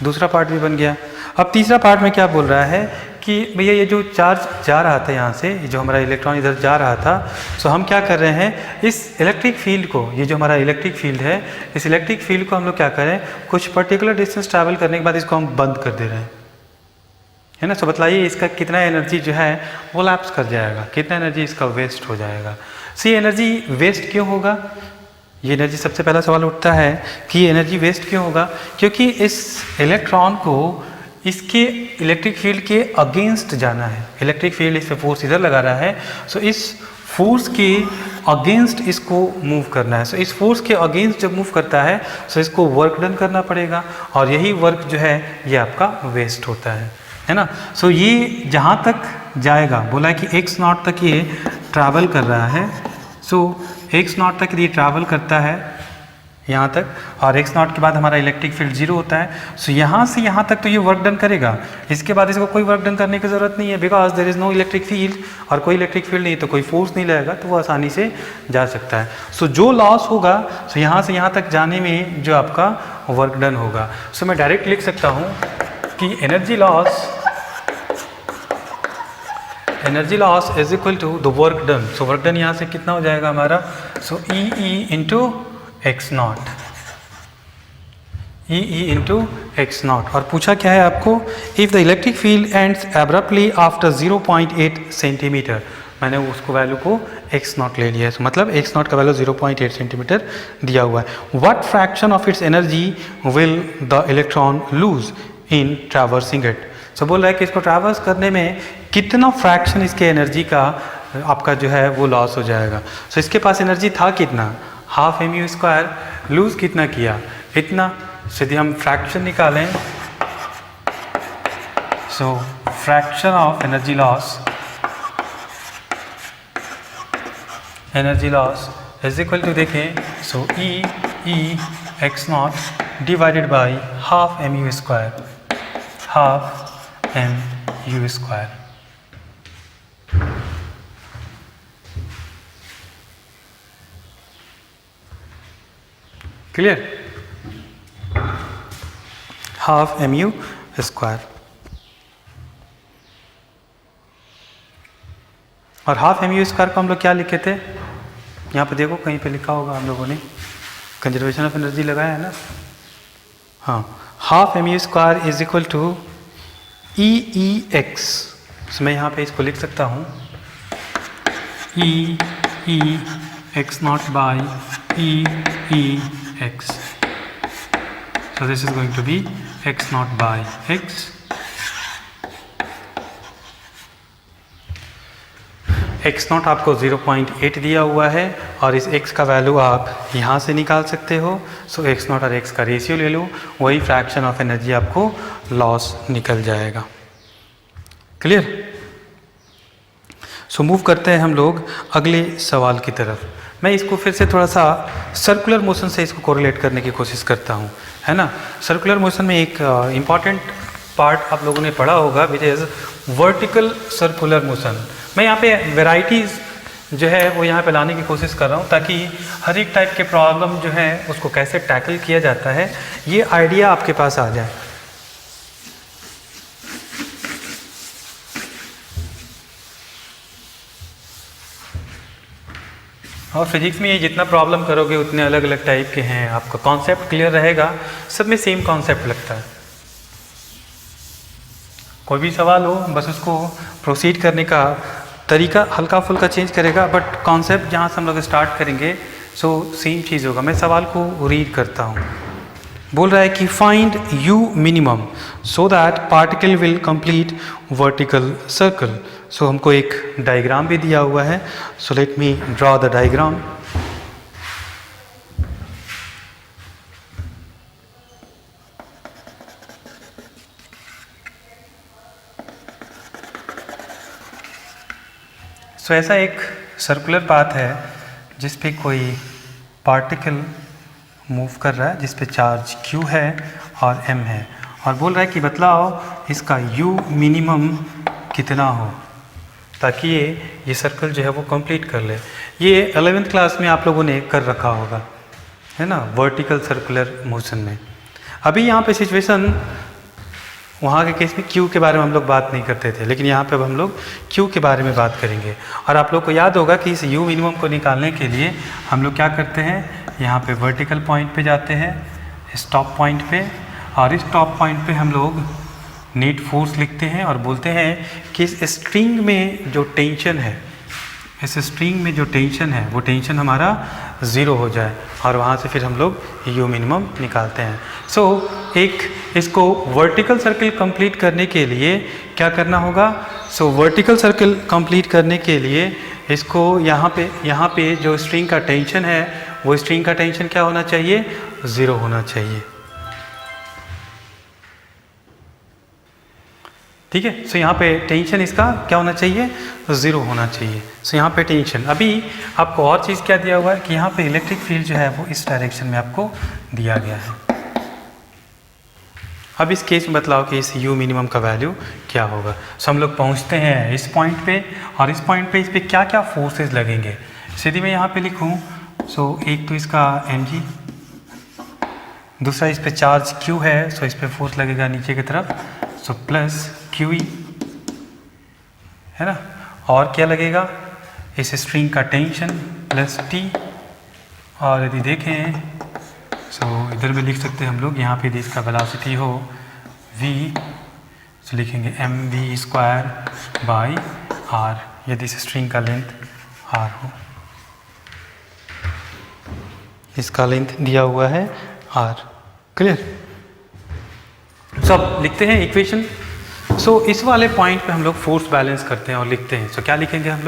दूसरा पार्ट भी बन गया। अब तीसरा पार्ट में क्या बोल रहा है कि भैया ये जो चार्ज जा रहा था यहाँ से, जो हमारा इलेक्ट्रॉन इधर जा रहा था, सो हम क्या कर रहे हैं, इस इलेक्ट्रिक फील्ड को, ये जो हमारा इलेक्ट्रिक फील्ड है, इस इलेक्ट्रिक फील्ड को हम लोग क्या करें, कुछ पर्टिकुलर डिस्टेंस ट्रैवल करने के बाद इसको हम बंद कर दे रहे हैं, है ना। सो बतलाइए इसका कितना एनर्जी जो है वो लैप्स कर जाएगा, कितना एनर्जी इसका वेस्ट हो जाएगा। सो ये एनर्जी वेस्ट क्यों होगा, ये एनर्जी सबसे पहला सवाल उठता है कि ये एनर्जी वेस्ट क्यों होगा, क्योंकि इस इलेक्ट्रॉन को इसके इलेक्ट्रिक फील्ड के अगेंस्ट जाना है। इलेक्ट्रिक फील्ड इस पे फोर्स इधर लगा रहा है, सो इस फोर्स के अगेंस्ट इसको मूव करना है। सो इस फोर्स के अगेंस्ट जब मूव करता है सो इसको वर्क डन करना पड़ेगा, और यही वर्क जो है ये आपका वेस्ट होता है ना। सो ये जहाँ तक जाएगा, बोला है कि x नॉट तक ये ट्रैवल कर रहा है। सो x नॉट तक ये ट्रैवल करता है यहाँ तक, और x नॉट के बाद हमारा इलेक्ट्रिक फील्ड 0 होता है। सो यहाँ से यहाँ तक तो ये वर्क डन करेगा, इसके बाद इसको कोई वर्क डन करने की ज़रूरत नहीं है, because there is no electric field, और कोई इलेक्ट्रिक फील्ड नहीं तो कोई फोर्स नहीं लगेगा, तो वो आसानी से जा सकता है। सो जो लॉस होगा, सो यहाँ से यहाँ तक जाने में जो आपका वर्क डन होगा, सो मैं डायरेक्ट लिख सकता हूँ कि energy loss is equal to the work done. So work done यहाँ से कितना हो जाएगा हमारा, so E into x nought, E into x nought. और पूछा क्या है आपको, if the electric field ends abruptly after 0.8 centimetre, मैंने उसको वैल्यू को एक्स नॉट ले लिया है, so मतलब एक्स नॉट का वैल्यू 0.8 सेंटीमीटर दिया हुआ है। What fraction of its energy will the electron lose in traversing it. So बोल रहा है कि इसको ट्रैवर्स करने में कितना फ्रैक्शन इसके एनर्जी का आपका जो है वो लॉस हो जाएगा। सो इसके पास एनर्जी था कितना, हाफ mu स्क्वायर, लूज कितना किया, इतना। यदि हम फ्रैक्शन निकालें, so fraction of energy loss is equal to, देखें, so E x nought divided by half mu square, half mu square. Clear. Half mu square. और हाफ mu स्क्वायर को हम लोग क्या लिखे थे, यहाँ पे देखो कहीं पे लिखा होगा, हम लोगों ने कंजर्वेशन ऑफ एनर्जी लगाया है ना। हाँ, half mu square is equal to EEX। तो मैं यहाँ पे इसको लिख सकता हूँ EEX not by EEX। So this is going to be x naught by x। x not आपको 0.8 दिया हुआ है और इस x का वैल्यू आप यहाँ से निकाल सकते हो। सो x नॉट और x का रेशियो ले लो, वही फ्रैक्शन ऑफ एनर्जी आपको लॉस निकल जाएगा। क्लियर? सो मूव करते हैं हम लोग अगले सवाल की तरफ। मैं इसको फिर से थोड़ा सा सर्कुलर मोशन से इसको कोरिलेट करने की कोशिश करता हूँ, है ना। सर्कुलर मोशन में एक इम्पॉर्टेंट पार्ट आप लोगों ने पढ़ा होगा which is vertical circular motion. मैं यहाँ पे वेराइटीज़ जो है वो यहाँ पे लाने की कोशिश कर रहा हूँ ताकि हर एक टाइप के प्रॉब्लम जो है उसको कैसे टैकल किया जाता है ये आइडिया आपके पास आ जाए। और फिजिक्स में ये जितना प्रॉब्लम करोगे उतने अलग अलग टाइप के हैं, आपका कॉन्सेप्ट क्लियर रहेगा, सब में सेम कॉन्सेप्ट लगता है। कोई भी सवाल हो बस उसको प्रोसीड करने का तरीका हल्का फुल्का चेंज करेगा, बट कॉन्सेप्ट जहाँ से हम लोग स्टार्ट करेंगे सो सेम चीज़ होगा। मैं सवाल को रीड करता हूँ। बोल रहा है कि find u minimum so that particle will complete vertical circle. So हमको एक डायग्राम भी दिया हुआ है। So let me draw the diagram. So ऐसा एक सर्कुलर पाथ है जिस पे कोई पार्टिकल मूव कर रहा है, जिस पे चार्ज q है और m है, और बोल रहा है कि बतलाओ इसका u मिनिमम कितना हो ताकि ये सर्कल जो है वो कंप्लीट कर ले। ये 11th क्लास में आप लोगों ने कर रखा होगा, है ना, वर्टिकल सर्कुलर मोशन में। अभी यहाँ पे सिचुएशन वहाँ के केस में q के बारे में हम लोग बात नहीं करते थे, लेकिन यहाँ पे अब हम लोग q के बारे में बात करेंगे। और आप लोग को याद होगा कि इस u मिनिमम को निकालने के लिए हम लोग क्या करते हैं, यहाँ पे वर्टिकल पॉइंट पे जाते हैं, स्टॉप पॉइंट पे, और इस टॉप पॉइंट पे हम लोग नेट फोर्स लिखते हैं और बोलते हैं कि इस स्ट्रिंग में जो टेंशन है, इस स्ट्रिंग में जो टेंशन है वो टेंशन हमारा ज़ीरो हो जाए, और वहाँ से फिर हम लोग u मिनिमम निकालते हैं। सो एक इसको वर्टिकल सर्कल कंप्लीट करने के लिए क्या करना होगा, सो वर्टिकल सर्कल कंप्लीट करने के लिए इसको यहाँ पे जो स्ट्रिंग का टेंशन है वो स्ट्रिंग का टेंशन क्या होना चाहिए, ज़ीरो होना चाहिए। ठीक है। सो यहाँ पे टेंशन इसका क्या होना चाहिए, ज़ीरो होना चाहिए। सो यहाँ पे टेंशन, अभी आपको और चीज़ क्या दिया हुआ है कि यहाँ पे इलेक्ट्रिक फील्ड जो है वो इस डायरेक्शन में आपको दिया गया है। अब इस केस में बतलाओ कि इस u मिनिमम का वैल्यू क्या होगा। सो हम लोग पहुँचते हैं इस पॉइंट पे, और इस पॉइंट पे इस पर क्या क्या फोर्सेस लगेंगे। यदि मैं यहाँ पे लिखूँ, सो एक तो इसका mg, दूसरा इस पे चार्ज q है, सो इस पे फोर्स लगेगा नीचे की तरफ, सो प्लस QE, है ना, और क्या लगेगा, इस स्ट्रिंग का टेंशन प्लस T, और यदि देखें सो इधर में लिख सकते हैं हम लोग, यहाँ पे यदि इसका वेलोसिटी हो v, सो लिखेंगे mv स्क्वायर बाई r, यदि इस स्ट्रिंग का लेंथ r हो, इसका लेंथ दिया हुआ है r। क्लियर? सब लिखते हैं इक्वेशन। सो इस वाले पॉइंट पे हम लोग फोर्स बैलेंस करते हैं और लिखते हैं। सो क्या लिखेंगे हम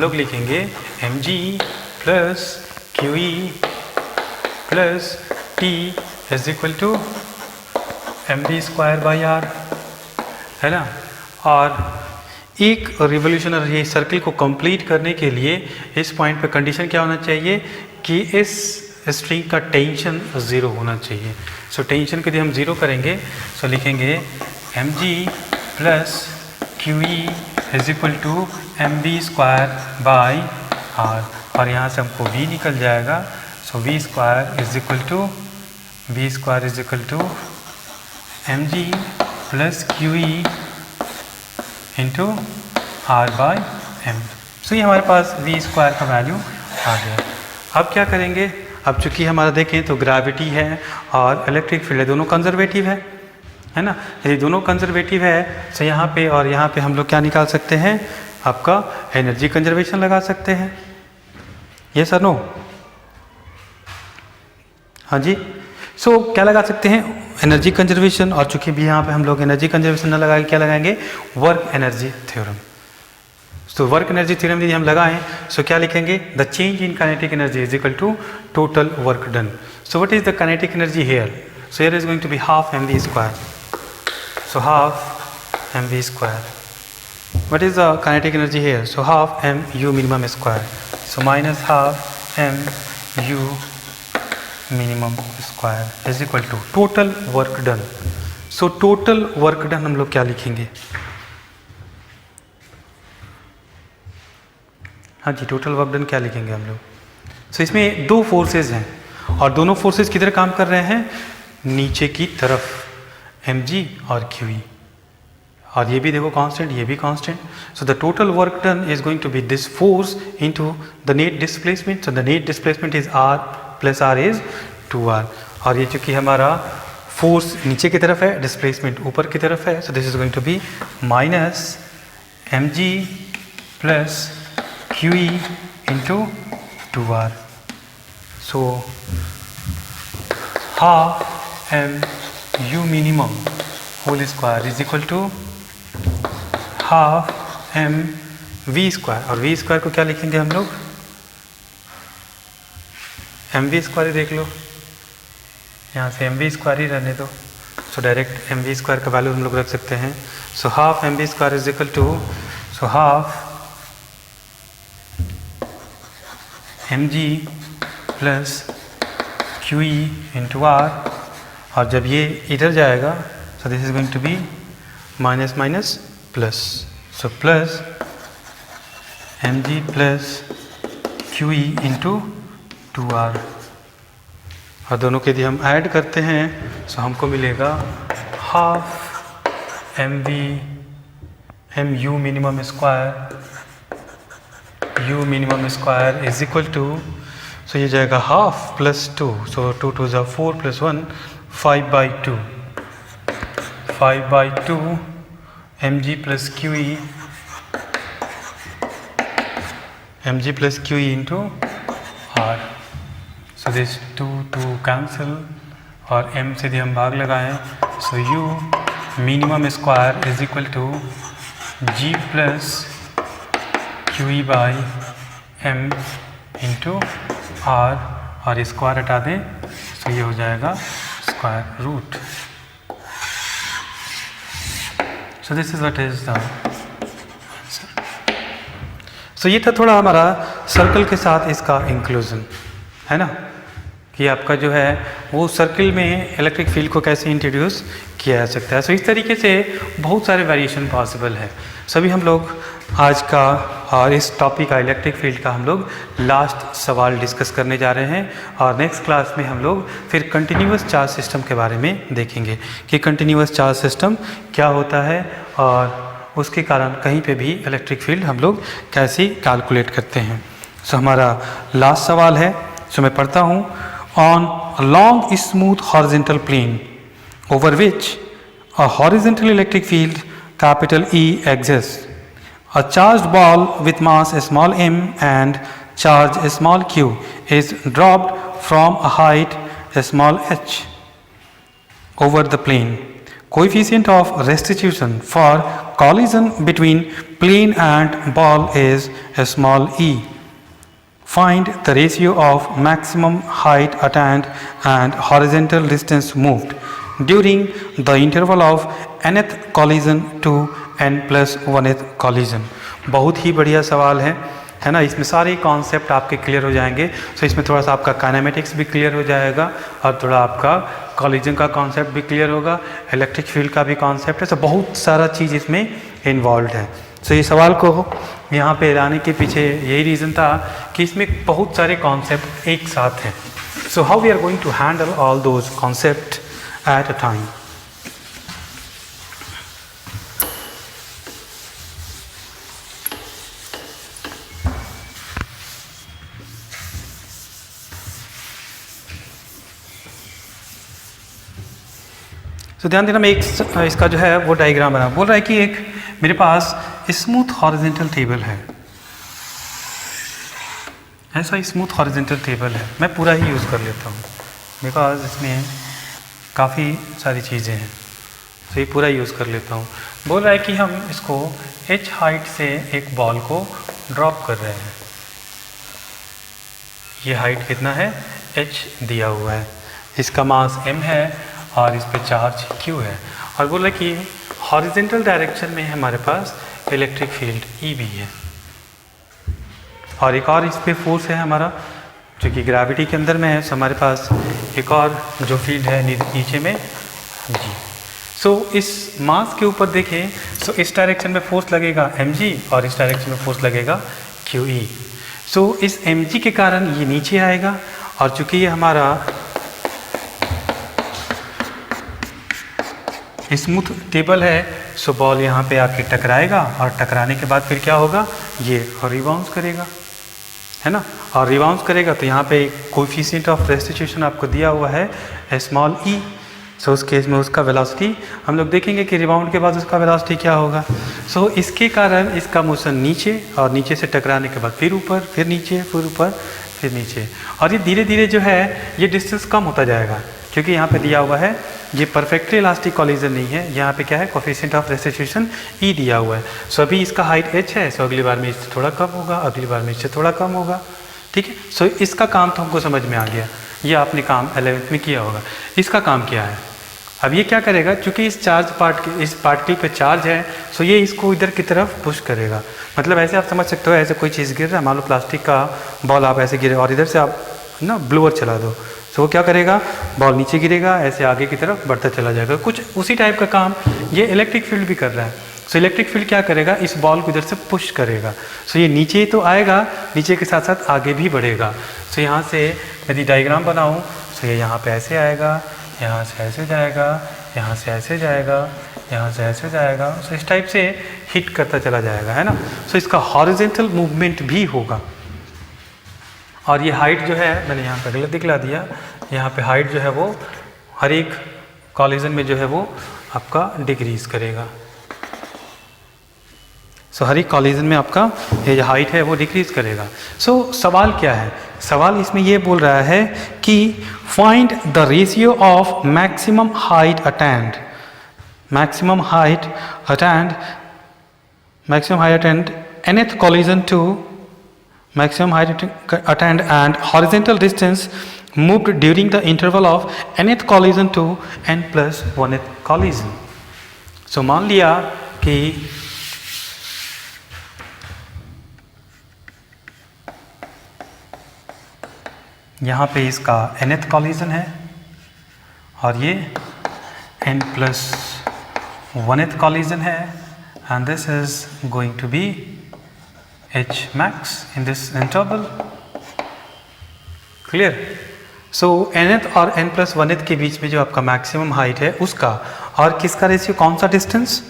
लोग लिखेंगे mg plus QE plus T is equal to mv square by r, है ना। और एक रिवोल्यूशन और ये सर्कल को कंप्लीट करने के लिए इस पॉइंट पे कंडीशन क्या होना चाहिए कि इस स्ट्रिंग का टेंशन ज़ीरो होना चाहिए। सो टेंशन को यदि हम ज़ीरो करेंगे सो लिखेंगे mg plus QE is equal to mv square by r, और यहाँ से हमको v निकल जाएगा। So v square is equal to mg plus QE into R by M। So ये हमारे पास v स्क्वायर का वैल्यू आ गया। अब क्या करेंगे, अब चूंकि हमारा देखें तो ग्रेविटी है और इलेक्ट्रिक फील्ड है, दोनों कंजर्वेटिव है ना। यदि दोनों कंजर्वेटिव है तो यहाँ पे और यहाँ पे हम लोग क्या निकाल सकते हैं, आपका एनर्जी कंजर्वेशन लगा सकते हैं। ये सर नो, हाँ जी। सो क्या लगा सकते हैं, एनर्जी कंजर्वेशन। और चूंकि भी यहाँ पे हम लोग एनर्जी कंजर्वेशन न लगाए क्या लगाएंगे, वर्क एनर्जी थ्योरम। तो वर्क एनर्जी थ्योरम यदि हम लगाएं सो क्या लिखेंगे, the change in kinetic energy is equal to total work done. So what is the kinetic energy here, so here is going to be half mv square. So half mv square. What is the kinetic energy here? So half mu minimum square. So minus half mu minimum square is equal to total work done. So total work done हम लोग क्या लिखेंगे, हाँ जी, total work done क्या लिखेंगे हम लोग। So इसमें दो फोर्सेस हैं और दोनों फोर्सेस किधर काम कर रहे हैं, नीचे की तरफ, mg और QE। और ये भी देखो कांस्टेंट, ये भी constant. So the total work done is going to be this force into the net displacement. So the net displacement is r plus r is 2r। और ये चूंकि हमारा फोर्स नीचे की तरफ है, डिस्प्लेसमेंट ऊपर की तरफ है, so this is going to be minus mg plus QE into 2r। So half mu minimum whole square is equal to half mv square. और v स्क्वायर को क्या लिखेंगे हम लोग, mv स्क्वायर ही देख लो, यहाँ से mv स्क्वायर ही रहने दो। सो डायरेक्ट mv स्क्वायर का वैल्यू हम लोग रख सकते हैं। So half mv square is equal to, so half mg plus QE into r। और जब ये इधर जाएगा so this is going to be minus minus plus. So plus mg plus QE into 2r। और दोनों के यदि हम ऐड करते हैं तो हमको मिलेगा half mu minimum square u minimum square is equal to, so ये जाएगा हाफ प्लस 2। सो 2 2 ज़ा 4 plus 1 5/2। 5/2 mg plus QE into r। So this 2 2 cancel और m से यदि हम भाग लगाएं so u minimum square is equal to g plus QE by m into r। और स्क्वायर हटा दें तो ये हो जाएगा square root. So this is what is the answer. So ये था थोड़ा हमारा सर्कल के साथ इसका इंक्लूजन, है ना, कि आपका जो है वो सर्किल में इलेक्ट्रिक फील्ड को कैसे इंट्रोड्यूस किया जा सकता है। सो इस तरीके से बहुत सारे वेरिएशन पॉसिबल है। सभी हम लोग आज का और इस टॉपिक का इलेक्ट्रिक फील्ड का हम लोग लास्ट सवाल डिस्कस करने जा रहे हैं। और नेक्स्ट क्लास में हम लोग फिर कंटिन्यूअस चार्ज सिस्टम के बारे में देखेंगे कि कंटिन्यूअस चार्ज सिस्टम क्या होता है और उसके कारण कहीं पे भी इलेक्ट्रिक फील्ड हम लोग कैसे कैलकुलेट करते हैं। सो हमारा लास्ट सवाल है, सो मैं पढ़ता हूँ। On a long smooth horizontal plane over which a horizontal electric field capital E exists, a charged ball with mass small m and charge small q is dropped from a height small h over the plane. Coefficient of restitution for collision between plane and ball is small e. Find the ratio of maximum height attained and horizontal distance moved during the interval of nth collision to n plus 1th collision। बहुत ही बढ़िया सवाल है ना। इसमें सारे कॉन्सेप्ट आपके क्लियर हो जाएंगे। सो इसमें थोड़ा सा आपका काइनेमेटिक्स भी क्लियर हो जाएगा और थोड़ा आपका कॉलिजन का कॉन्सेप्ट भी क्लियर होगा, इलेक्ट्रिक फील्ड का भी कॉन्सेप्ट है। सो बहुत सारा चीज़ इसमें इन्वॉल्व है। सो ये सवाल को यहाँ पे लाने के पीछे यही रीज़न था कि इसमें बहुत सारे कॉन्सेप्ट एक साथ हैं। So how we are going to handle all those concept at a time. तो ध्यान देना, मैं एक इसका जो है वो डायग्राम बना, बोल रहा है कि एक मेरे पास स्मूथ हॉरिजॉन्टल टेबल है, ऐसा स्मूथ हॉरिजॉन्टल टेबल है, मैं पूरा ही यूज़ कर लेता हूँ बिकॉज इसमें काफ़ी सारी चीज़ें हैं, तो ये पूरा यूज़ कर लेता हूँ। बोल रहा है कि हम इसको h हाइट से एक बॉल को ड्रॉप कर रहे हैं, ये हाइट कितना है, h दिया हुआ है, इसका मास m है और इस पे चार्ज q है, और बोल रहा है कि हॉरिजॉन्टल डायरेक्शन में हमारे पास इलेक्ट्रिक फील्ड E भी है, और एक और इस पे फोर्स है हमारा जो कि ग्रेविटी के अंदर में है, सो हमारे पास एक और जो फील्ड है नीचे में G। सो इस मास के ऊपर देखें, सो इस डायरेक्शन में फोर्स लगेगा mg और इस डायरेक्शन में फोर्स लगेगा qe। सो इस mg के कारण ये नीचे आएगा, और चूंकि ये हमारा स्मूथ टेबल है, सो बॉल यहाँ पे आके टकराएगा, और टकराने के बाद फिर क्या होगा, ये रिबाउंस करेगा, है ना, और रिबाउंस करेगा तो यहाँ पे कोएफिशिएंट ऑफ रेस्टिट्यूशन आपको दिया हुआ है स्मॉल e। सो उस केस में उसका वेलोसिटी हम लोग देखेंगे कि रिबाउंड के बाद उसका वेलोसिटी क्या होगा। सो इसके कारण इसका मोशन नीचे, और नीचे से टकराने के बाद फिर ऊपर, फिर नीचे, फिर ऊपर, फिर नीचे, और ये धीरे धीरे जो है ये डिस्टेंस कम होता जाएगा, क्योंकि यहाँ पे दिया हुआ है ये परफेक्टली इलास्टिक कॉलिजन नहीं है, यहाँ पे क्या है, कोएफिशिएंट ऑफ रेस्टिट्यूशन E दिया हुआ है। सो अभी इसका हाइट h है, सो अगली बार में इससे थोड़ा कम होगा, अगली बार में इससे थोड़ा कम होगा, ठीक है। सो इसका काम तो हमको समझ में आ गया, ये आपने काम 11th में किया होगा। इसका काम क्या है, अब ये क्या करेगा, चूंकि इस इस पार्टिकल पे चार्ज है, सो ये इसको इधर की तरफ पुश करेगा। मतलब ऐसे आप समझ सकते हो, ऐसे कोई चीज़ गिर रहा है, मान लो प्लास्टिक का बॉल आप ऐसे गिरे और इधर से आप ना ब्लोअर चला दो, सो वो क्या करेगा, बॉल नीचे गिरेगा, ऐसे आगे की तरफ बढ़ता चला जाएगा। कुछ उसी टाइप का काम ये इलेक्ट्रिक फील्ड भी कर रहा है। सो इलेक्ट्रिक फील्ड क्या करेगा, इस बॉल को इधर से पुश करेगा, सो ये नीचे तो आएगा, नीचे के साथ साथ आगे भी बढ़ेगा। सो यहाँ से यदि डायग्राम बनाऊँ, सो ये यहाँ पे ऐसे आएगा, यहाँ से ऐसे जाएगा, यहाँ से ऐसे जाएगा, यहाँ से ऐसे जाएगा, सो इस टाइप से हिट करता चला जाएगा, है ना। सो इसका हॉरिजॉन्टल मूवमेंट भी होगा, और ये हाइट जो है मैंने यहाँ पे गलत दिखला दिया, यहाँ पे हाइट जो है वो हर एक कॉलिजन में जो है वो आपका डिक्रीज करेगा। सो हर एक कॉलिजन में आपका ये जो हाइट है वो डिक्रीज करेगा। सो सवाल क्या है, सवाल इसमें ये बोल रहा है कि find the ratio of maximum height attend, maximum height attained nth collision to maximum height attained and horizontal distance moved during the interval of nth collision to n plus 1th collision। so मान लिया कि यहाँ पे इसका nth collision है और ये n plus 1th collision है, and this is going to be h max in this interval, clear। so nth और n plus 1th के बीच में जो आपका मैक्सिमम हाइट है उसका और किसका रेशियो, कौन सा distance,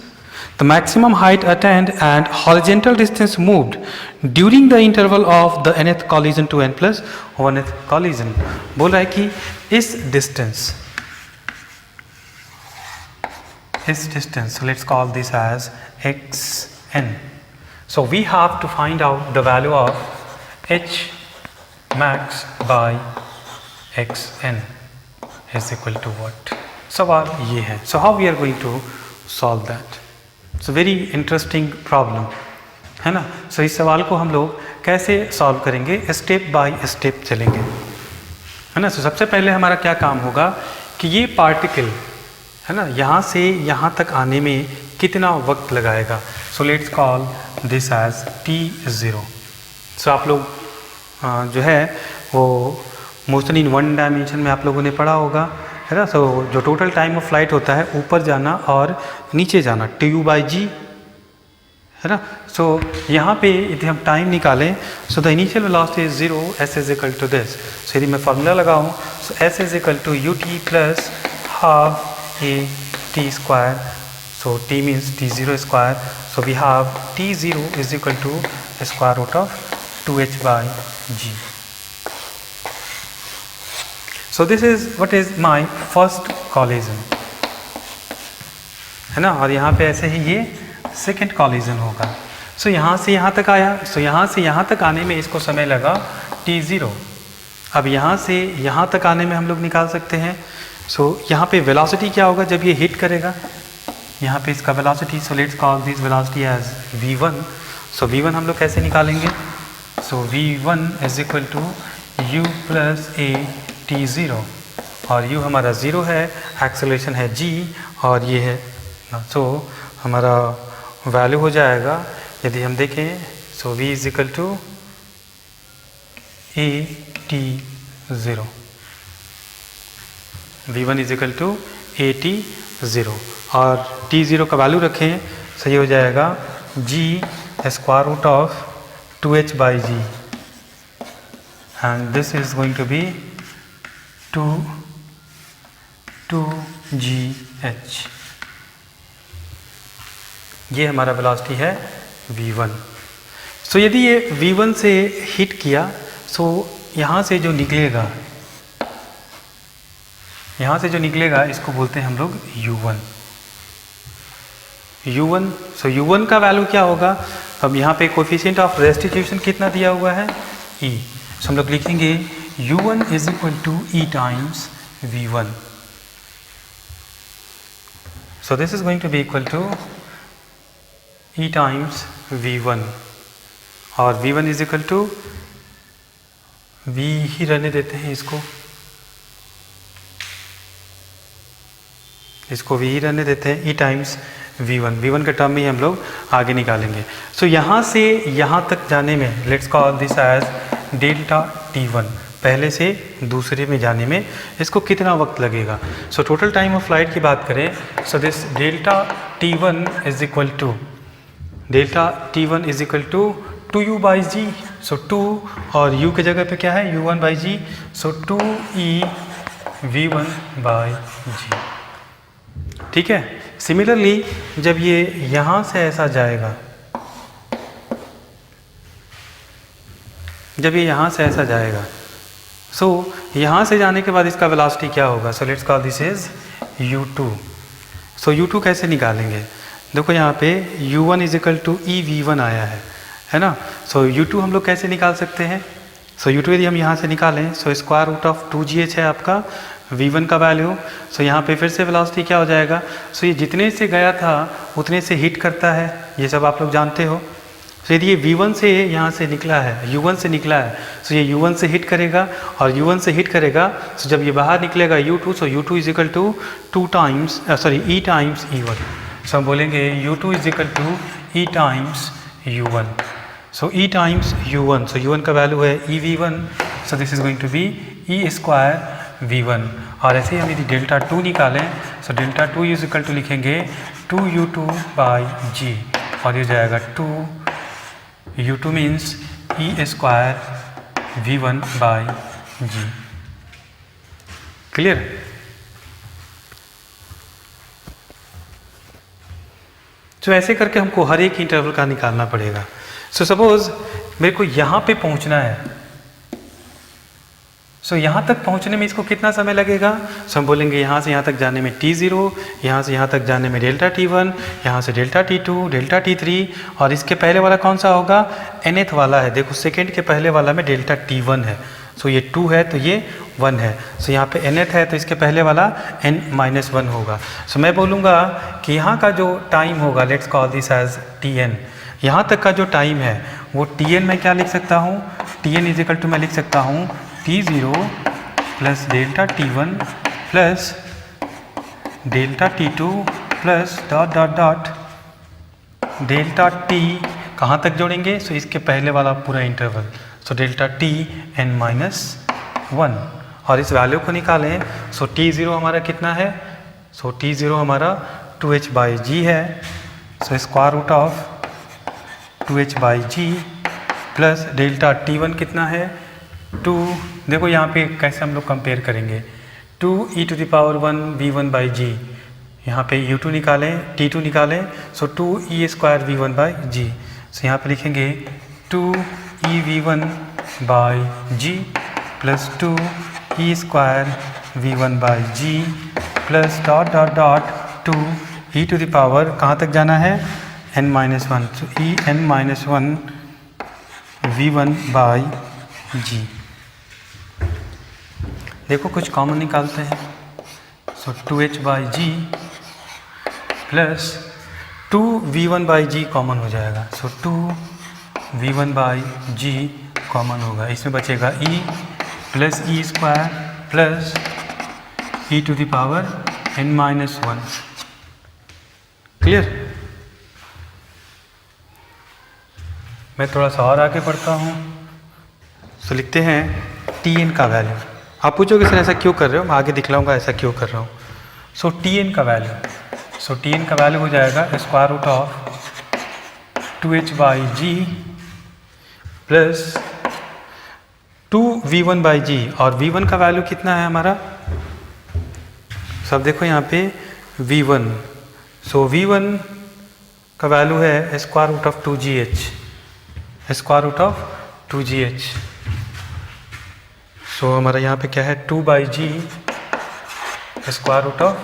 the maximum height attained and horizontal distance moved during the interval of the nth collision to n plus 1th collision। बोल रहा है कि इस distance, so let's call this as xn। so we have to find out the value of h max by xn is equal to what। सवाल ये है। so how we are going to solve that, so very interesting problem है ना। so इस सवाल को हम लोग कैसे सॉल्व करेंगे, स्टेप बाय स्टेप चलेंगे, है ना। so सबसे पहले हमारा क्या काम होगा कि ये पार्टिकल है ना यहाँ से यहाँ तक आने में कितना वक्त लगाएगा। So let's call this as t0। So आप लोग जो है वो मोशन इन वन डायमेंशन में आप लोगों ने पढ़ा होगा, है ना। सो जो टोटल टाइम ऑफ फ्लाइट होता है ऊपर जाना और नीचे जाना tu/g, है ना। सो यहाँ पे यदि हम टाइम निकालें, so the initial velocity is 0, s is equal to this. So यदि मैं फार्मूला लगाऊँ, so s is equal to ut plus half a t square, so t means t0 square, so we have t0 is equal to square root of 2h/g। so this is what is my first collision, है ना, और यहाँ पे ऐसे ही ये सेकेंड कॉलिजन होगा। सो यहाँ से यहाँ तक आया, सो यहाँ से यहाँ तक आने में इसको समय लगा t0। अब यहाँ से यहाँ तक आने में हम लोग निकाल सकते हैं। सो यहाँ पे वेलोसिटी क्या होगा जब ये हिट करेगा, यहाँ पे इसका velocity, so let's call this velocity as v1। So v1 हम लोग कैसे निकालेंगे, so v1 is equal to u plus a t0, और u हमारा 0 है, एक्सेलरेशन है g और ये है, सो हमारा वैल्यू हो जाएगा, यदि हम देखें, so v is equal to a t0, v1 is equal to a t0, और t0 का वैल्यू रखें, सही हो जाएगा g square root of 2h by g, and this is going to be 2gh। ये हमारा वेलोसिटी है v1। सो यदि ये v1 से हिट किया, सो यहाँ से जो निकलेगा, यहाँ से जो निकलेगा इसको बोलते हैं हम लोग u1। सो u1 का वैल्यू क्या होगा, अब यहाँ पे कोफिशिएंट ऑफ रेस्टिट्यूशन कितना दिया हुआ है, e। सो हम लोग लिखेंगे u1 is equal to e times v1। So this is going to be equal to e times v1, और v1 is equal to v ही रहने देते हैं, इसको v ही रहने देते हैं, e टाइम्स v1 के टर्म में ही हम लोग आगे निकालेंगे। सो यहाँ से यहाँ तक जाने में, let's call this as delta t1, पहले से दूसरे में जाने में इसको कितना वक्त लगेगा। So total time of flight की बात करें, so this delta t1 is equal to 2u by g. So 2 और u के जगह पे क्या है, u1 by g, so 2e v1 by जी। ठीक है, सिमिलरली जब ये यहाँ से ऐसा जाएगा, सो यहाँ से जाने के बाद इसका वेलोसिटी क्या होगा, सो let's call this is u2। So u2 कैसे निकालेंगे, देखो यहाँ पे u1 is equal to E v1 आया है ना। सो u2 हम लोग कैसे निकाल सकते हैं, सो u2 यदि हम यहाँ से निकालें, सो स्क्वायर रूट ऑफ 2gh है आपका v1 का वैल्यू। सो यहाँ पे फिर से वेलोसिटी क्या हो जाएगा, सो ये जितने से गया था उतने से हिट करता है, ये सब आप लोग जानते हो। सो यदि ये v1 से यहाँ से निकला है, u1 से निकला है, सो ये u1 से हिट करेगा, और u1 से हिट करेगा, सो जब ये बाहर निकलेगा u2, so u2 is equal to e times e1। So हम बोलेंगे u2 is equal to e times u1। So e times u1, so u1 का वैल्यू है e v1, so this is going to be e square v1। और ऐसे ही हम यदि डेल्टा 2 निकालें, so delta 2 is equal to लिखेंगे 2u2 बाई जी, और ये जाएगा 2u2 means e square v1 by ji. Clear. तो ऐसे करके हमको हर एक इंटरवल का निकालना पड़ेगा। सो सपोज मेरे को यहाँ पे पहुँचना है, सो यहाँ तक पहुँचने में इसको कितना समय लगेगा, सो हम बोलेंगे यहाँ से यहाँ तक जाने में t0, यहाँ से यहाँ तक जाने में डेल्टा t1, यहाँ से डेल्टा t2, डेल्टा t3, और इसके पहले वाला कौन सा होगा, nth वाला है। देखो सेकेंड के पहले वाला में डेल्टा t1 है, सो ये 2 है तो ये 1 है, सो यहाँ पे nth है तो इसके पहले वाला n-1 होगा। सो मैं बोलूँगा कि यहाँ का जो टाइम होगा, let's call this as tn, यहाँ तक का जो टाइम है वो tn मैं क्या लिख सकता हूँ, tn इज इक्वल टू मैं लिख सकता हूँ t0 plus delta t1 plus delta t2 plus dot dot dot delta t, कहाँ तक जोड़ेंगे, सो इसके पहले वाला पूरा interval, so delta t n-1, और इस वैल्यू को निकालें। सो t0 हमारा कितना है, सो t0 हमारा 2h बाई जी है, so square root of 2h by ji plus delta t1 कितना है 2, देखो यहाँ पे कैसे हम लोग कंपेयर करेंगे, 2e⁻1 v1 बाई जी, यहाँ पे u2 निकालें, t2 निकालें, सो 2e square v1 by g, so यहाँ पे लिखेंगे 2e v1 by ji plus 2e square v1 by ji plus dot dot dot 2 e to the power कहाँ तक जाना है, n-1, तो ई n-1 v1 बाई जी। देखो कुछ कॉमन निकालते हैं, so 2h by ji plus 2v1 by g common हो जाएगा, सो 2v1 बाई जी कॉमन होगा, इसमें बचेगा e plus e square plus e to the power n-1। Clear? मैं थोड़ा सा और आगे बढ़ता हूँ, तो लिखते हैं Tn का वैल्यू। आप पूछोगे सर ऐसा क्यों कर रहे हो, मैं आगे दिखलाऊंगा ऐसा क्यों कर रहा हूँ। सो Tn का वैल्यू, सो Tn का वैल्यू हो जाएगा square root of 2h by ji plus 2v1 by जी, और v1 का वैल्यू कितना है हमारा, सब देखो यहाँ पे v1, सो v1 का वैल्यू है square root of 2gh, square root of 2gh। So हमारा यहाँ पे क्या है 2 by g square root of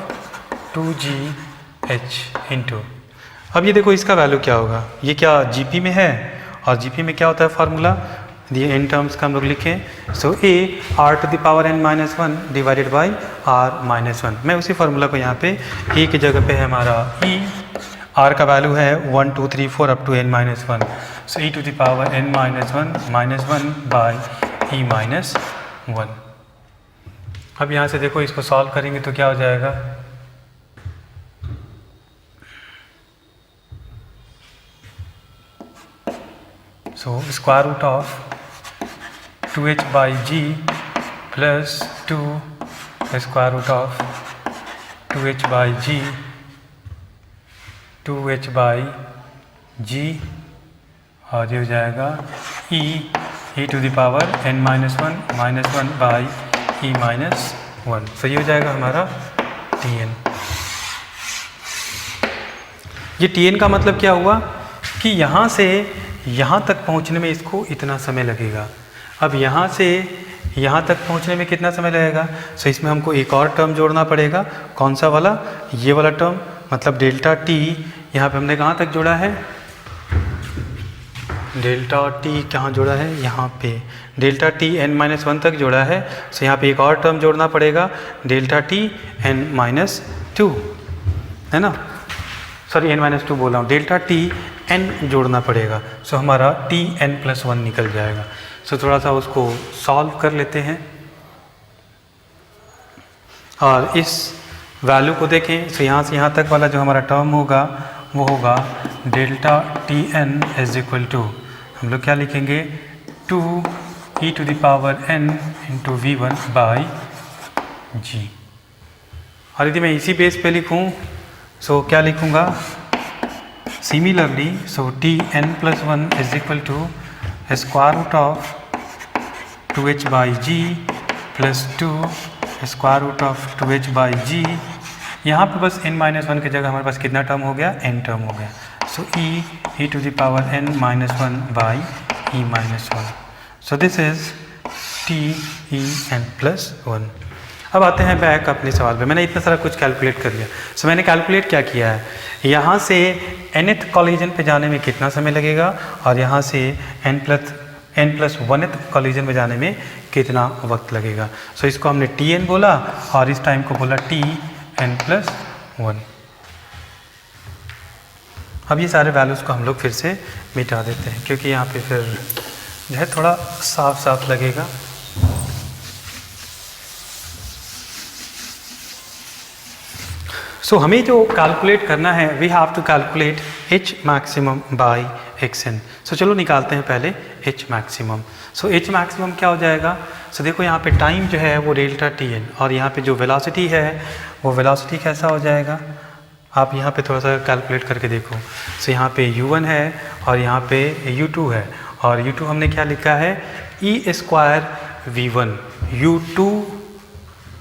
2gh into, अब ये देखो इसका वैल्यू क्या होगा, ये क्या जीपी में है, और जीपी में क्या होता है फार्मूला, ये इन टर्म्स का हम लोग लिखें, so a r to the power n-1 divided by r-1। मैं उसी फार्मूला को यहाँ पे a की जगह पे है हमारा e, r का वैल्यू है 1 2 3 4 up to n-1, so e to the power n-1 by e-1। अब यहाँ से देखो इसको सॉल्व करेंगे तो क्या हो जाएगा, so square root of 2h by ji plus 2 square root of 2h by g 2h by जी, और ये हो जाएगा e to the power n-1 by e-1, so ये हो जाएगा हमारा Tn। ये Tn का मतलब क्या हुआ कि यहाँ से यहाँ तक पहुँचने में इसको इतना समय लगेगा। अब यहाँ से यहाँ तक पहुँचने में कितना समय लगेगा, सो इसमें हमको एक और टर्म जोड़ना पड़ेगा, कौन सा वाला, ये वाला टर्म, मतलब डेल्टा टी। यहाँ पे हमने कहाँ तक जोड़ा है, डेल्टा टी कहाँ जोड़ा है, यहाँ पे डेल्टा टी n-1 तक जोड़ा है, सो यहाँ पे एक और टर्म जोड़ना पड़ेगा डेल्टा टी n-2, है ना, सॉरी n-2 बोल रहा हूँ, डेल्टा टी n जोड़ना पड़ेगा, सो हमारा Tn+1 निकल जाएगा। सो थोड़ा सा उसको सॉल्व कर लेते हैं और इस वैल्यू को देखें, सो यहाँ से यहाँ तक वाला जो हमारा टर्म होगा वो होगा delta Tn is equal to, हम लोग क्या लिखेंगे 2e to the power n into v1 by जी। और यदि मैं इसी बेस पे लिखूँ सो क्या लिखूँगा, similarly so Tn+1 is equal to square root of 2h by ji plus 2 square root of 2h by g. यहाँ पे बस n-1 की जगह हमारे पास कितना टर्म हो गया, n टर्म हो गया, so e to the power n-1 by e-1, so this is Ten+1। अब आते हैं बैक अपने सवाल पे। मैंने इतना सारा कुछ कैलकुलेट कर लिया, सो मैंने कैलकुलेट क्या किया है, यहाँ से nth कॉलिजन पे जाने में कितना समय लगेगा और यहाँ से n+1th कॉलिजन में जाने में कितना वक्त लगेगा। सो इसको हमने Tn बोला और इस टाइम को बोला Tn+1। अब ये सारे वैल्यूज़ को हम लोग फिर से मिटा देते हैं क्योंकि यहाँ पे फिर जो है थोड़ा साफ साफ लगेगा। सो हमें जो कैलकुलेट करना है we have to calculate H maximum by xn। So चलो निकालते हैं पहले H maximum. So H maximum क्या हो जाएगा, सो देखो यहाँ पे टाइम जो है वो डेल्टा Tn और यहाँ पे जो वेलोसिटी है वो वेलोसिटी कैसा हो जाएगा, आप यहाँ पे थोड़ा सा कैलकुलेट करके देखो। सो यहाँ पे u1 है और यहाँ पे u2 है और u2 हमने क्या लिखा है e square v1 u2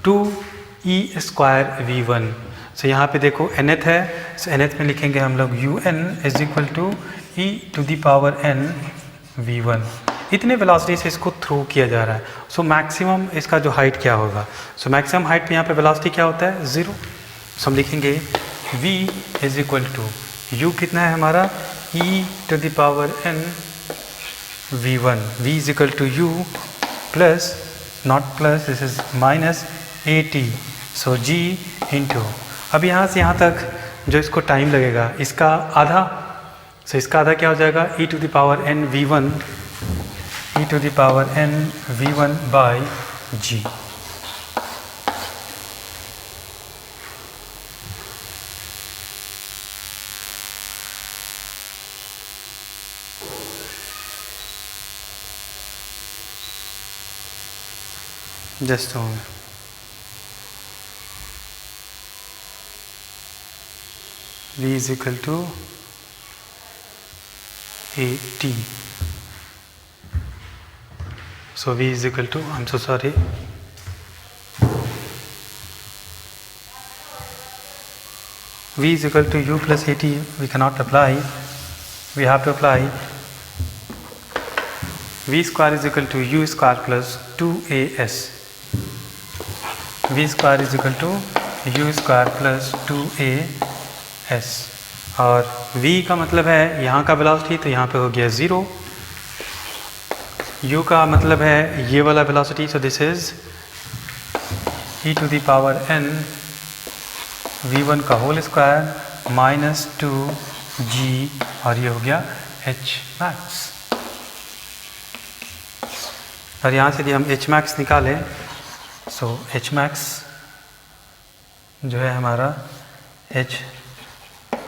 2e square v1। सो यहाँ पे देखो nth है, सो nth में लिखेंगे हम लोग un is equal to e to the power n v1। इतने वेलोसिटी से इसको थ्रू किया जा रहा है। सो मैक्सिमम इसका जो हाइट क्या होगा, सो मैक्सिमम हाइट पे यहाँ पे वेलोसिटी क्या होता है 0। सो हम लिखेंगे v is equal to u कितना है हमारा e to the power n v1, v is equal to u plus not plus this is minus at, so g into, अब यहाँ से यहाँ तक जो इसको टाइम लगेगा इसका आधा, सो इसका आधा क्या हो जाएगा e to the power n v1, e to the power n v1 by g। Just हो v is equal to at, so v is equal to, I'm so sorry, v is equal to u plus at, we cannot apply, we have to apply v square is equal to u square plus 2as, v square is equal to u square plus 2as, और v का मतलब है यहाँ का वेलोसिटी, तो यहाँ पे हो गया 0, u का मतलब है ये वाला velocity, so this is e to the power n v1 का होल स्क्वायर माइनस 2g, और ये हो गया h मैक्स। और यहाँ से यदि हम h मैक्स निकालें, सो h मैक्स जो है हमारा h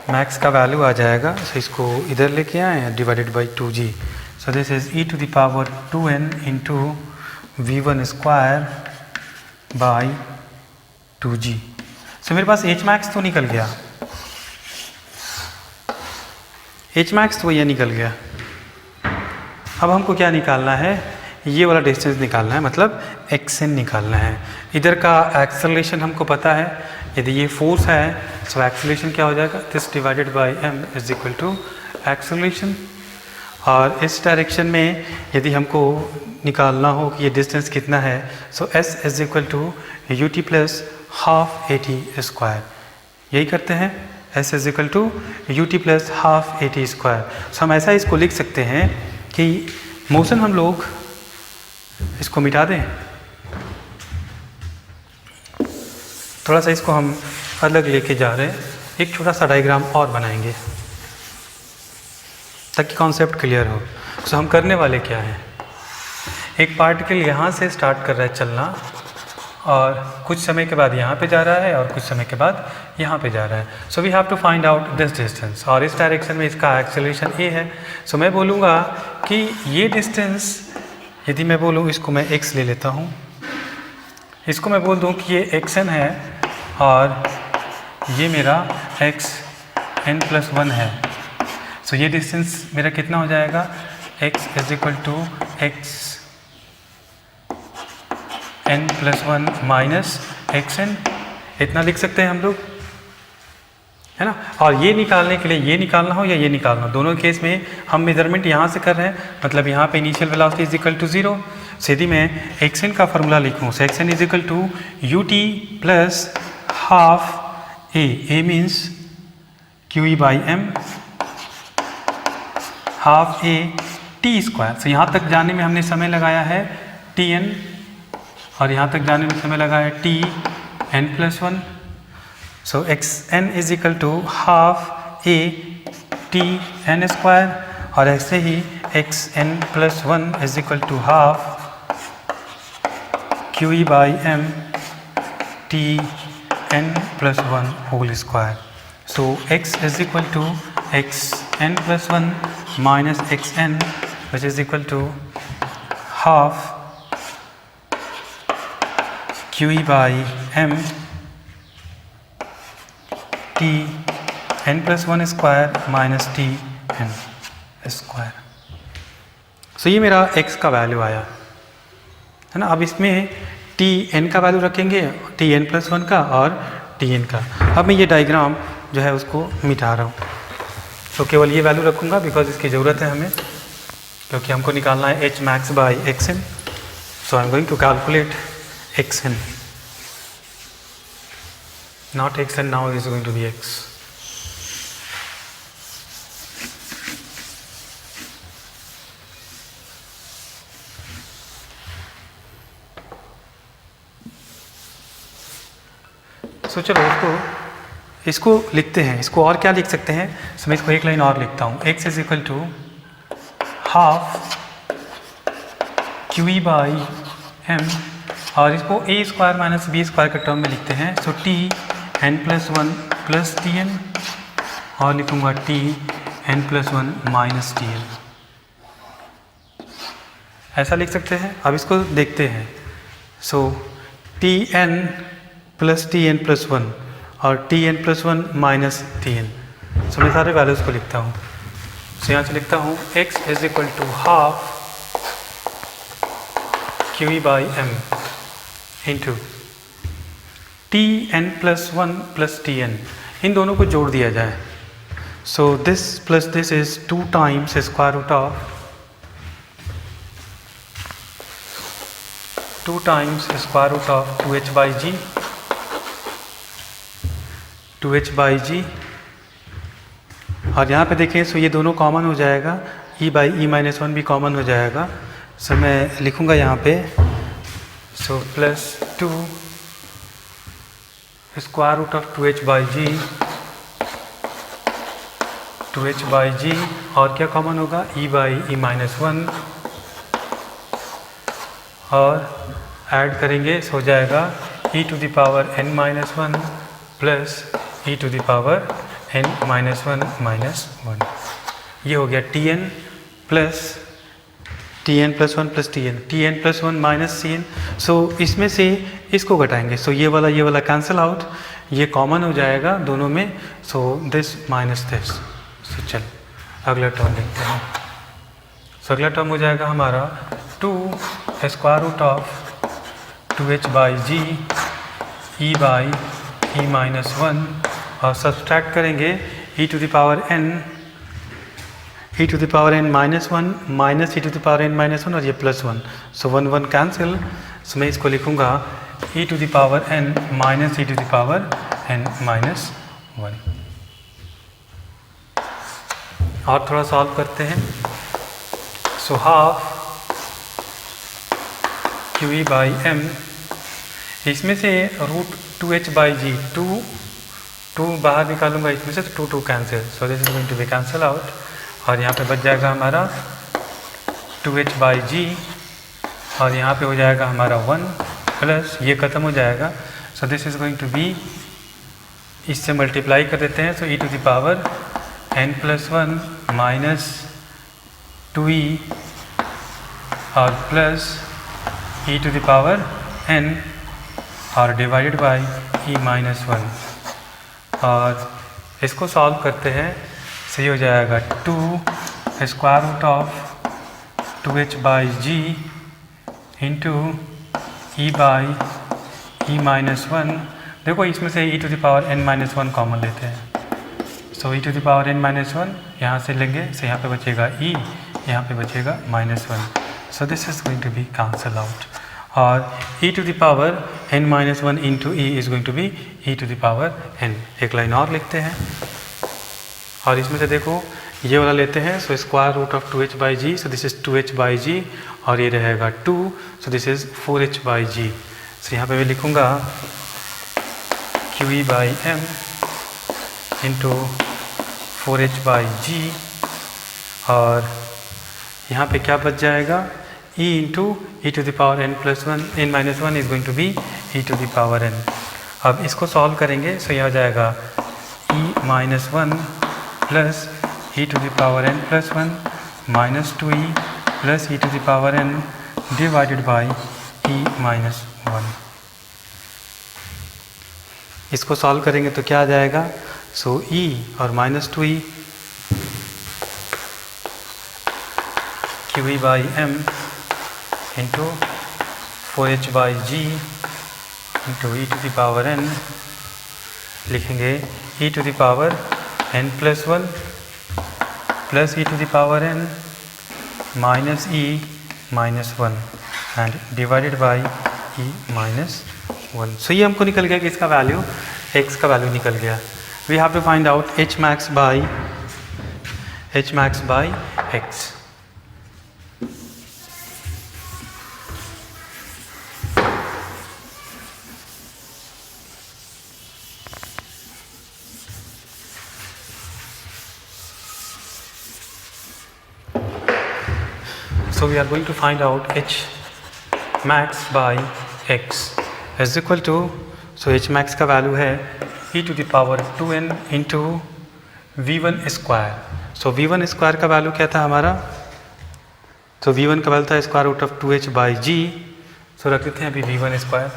मैक्स का वैल्यू आ जाएगा, सो इसको इधर लेके आए divided by 2g, so this is e to the power 2n into v1 square by 2g। So मेरे पास h मैक्स तो निकल गया, h मैक्स तो ये निकल गया। अब हमको क्या निकालना है, ये वाला डिस्टेंस निकालना है, मतलब xn निकालना है। इधर का एक्सेलरेशन हमको पता है, यदि ये फोर्स है सो एक्सेलरेशन क्या हो जाएगा, this divided by m is equal to acceleration. और इस डायरेक्शन में यदि हमको निकालना हो कि ये डिस्टेंस कितना है, so s is equal to ut plus half at square, यही करते हैं, s is equal to ut plus half at square. So हम ऐसा इसको लिख सकते हैं कि मोशन हम लोग इसको मिटा दें, थोड़ा सा इसको हम अलग लेके जा रहे हैं, एक छोटा सा डायग्राम और बनाएंगे ताकि कॉन्सेप्ट क्लियर हो। सो हम करने वाले क्या हैं, एक पार्टिकल यहाँ से स्टार्ट कर रहा है चलना, और कुछ समय के बाद यहाँ पे जा रहा है, और कुछ समय के बाद यहाँ पे जा रहा है। So we have to find out this distance, और इस डायरेक्शन में इसका एक्सेलरेशन a है। सो मैं बोलूँगा कि ये डिस्टेंस, यदि मैं बोलूँ इसको मैं x ले लेता हूँ, इसको मैं बोल दूँ कि ये xn है और ये मेरा xn+1 है। सो ये डिस्टेंस मेरा कितना हो जाएगा, x is equal to xn+1 minus xn, इतना लिख सकते हैं हम लोग, है ना। और ये निकालने के लिए ये निकालना हो या ये निकालना हो, दोनों केस में हम मेजरमेंट यहाँ से कर रहे हैं, मतलब यहाँ पे initial velocity is equal to 0। यदि मैं xn का फार्मूला लिखूँ, so xn is equal to ut plus half a means qe by m, half a t square. So यहाँ तक जाने में हमने समय लगाया है tn, और यहाँ तक जाने में समय लगा है tn+1। So xn is equal to half a tn square, और ऐसे ही xn+1 is equal to half qe by m tn+1 whole square. So x is equal to xn+1 minus xn which is equal to half qe by m tn+1 square minus tn square. So ये मेरा x का वैल्यू आया, है ना। अब इसमें tn का वैल्यू रखेंगे, tn+1 का और tn का। अब मैं ये डायग्राम जो है उसको मिटा रहा हूँ, तो केवल ये वैल्यू रखूँगा बिकॉज इसकी ज़रूरत है हमें, क्योंकि हमको निकालना है h max by xn। So I am going to calculate xn, not xn, now it is going to be x। सो चलो इसको लिखते हैं। इसको और क्या लिख सकते हैं? सो मैं इसको एक लाइन और लिखता हूँ। x is equal to half QE by m, और इसको a square minus b square के टर्म में लिखते हैं। सो t n+1 प्लस Tn, और लिखूँगा t n+1 माइनस Tn। ऐसा लिख सकते हैं। अब इसको देखते हैं। सो Tn प्लस Tn+1 और Tn+1 माइनस Tn। सो मैं सारे वैल्यूज़ को लिखता हूँ। सो यहाँ से लिखता हूँ x is equal to half QE by m into Tn+1 plus Tn, इन दोनों को जोड़ दिया जाए। So this plus this is 2 times square root of 2 times square root of 2h by g, 2h by जी, और यहाँ पे देखें सो ये दोनों कॉमन हो जाएगा, e बाई e-1 भी कॉमन हो जाएगा। सो मैं लिखूँगा यहाँ पे so plus 2 square root of 2h by g, 2h by जी, और क्या कॉमन होगा? e बाई e-1, और ऐड करेंगे सो हो जाएगा e to the power n-1 plus e to the power n-1 minus 1। ये हो गया Tn plus Tn+1 plus Tn+1 minus Tn। So इसमें से इसको घटाएंगे। सो ये वाला कैंसिल आउट, ये कॉमन हो जाएगा दोनों में। So this minus this. So चल अगला टर्म लिखते हैं। सो अगला टर्म हो जाएगा हमारा 2 square root of 2h by g e by e-1, और सब्सट्रैक्ट करेंगे e to the power n minus 1 minus e to the power n-1, और ये प्लस 1। सो 1 1 कैंसिल। सो मैं इसको लिखूँगा e to the power n minus e to the power n-1। और थोड़ा सॉल्व करते हैं। So half QE by m, इसमें से रूट 2h बाई जी, 2 बाहर निकालूंगा इसमें से, तो 2 cancel. So this is going to be cancel out, और यहाँ पे बच जाएगा हमारा 2h बाई जी, और यहाँ पे हो जाएगा हमारा 1 प्लस ये ख़त्म हो जाएगा। So this is going to be, इससे मल्टीप्लाई कर देते हैं। So e to the power n+1 minus 2e, और plus e to the power n, और डिवाइडेड बाई e-1, और इसको सॉल्व करते हैं। सही हो जाएगा 2 square root of 2h by g into e by e-1। देखो इसमें से e to the power n-1 common लेते हैं। So e to the power n-1 यहाँ से लेंगे, सो यहाँ पे बचेगा e, यहाँ पे बचेगा -1। So this is going to be cancel out, और e to the power n-1 into e is going to be e to the power n। एक लाइन और लिखते हैं, और इसमें से देखो ये वाला लेते हैं। So square root of 2h by g, so this is 2h by जी, और ये रहेगा 2, so this is 4h by g. So यहाँ पे मैं लिखूँगा QE by m into 4h by जी, और यहाँ पे क्या बच जाएगा? e into e to the power n+1 is going to be e to the power n। अब इसको सॉल्व करेंगे। सो यह हो जाएगा e-1 plus e to the power n+1 minus 2e plus e to the power n divided by e-1। इसको सॉल्व करेंगे तो क्या आ जाएगा? सो e और minus 2e QE by m into 4h by g into e to the power n, लिखेंगे e to the power n+1 plus e to the power n minus e-1 and divided by e-1। So ये हमको निकल गया कि इसका वैल्यू, x का वैल्यू निकल गया। We have to find out h max by x। So we are going to find out H max by x is equal to, so H max का वैल्यू है e to the power 2n into v1 square. So v1 square का वैल्यू क्या था हमारा, तो v1 का वैल्यू था square root of 2h by g. So रख देते हैं अभी v1 square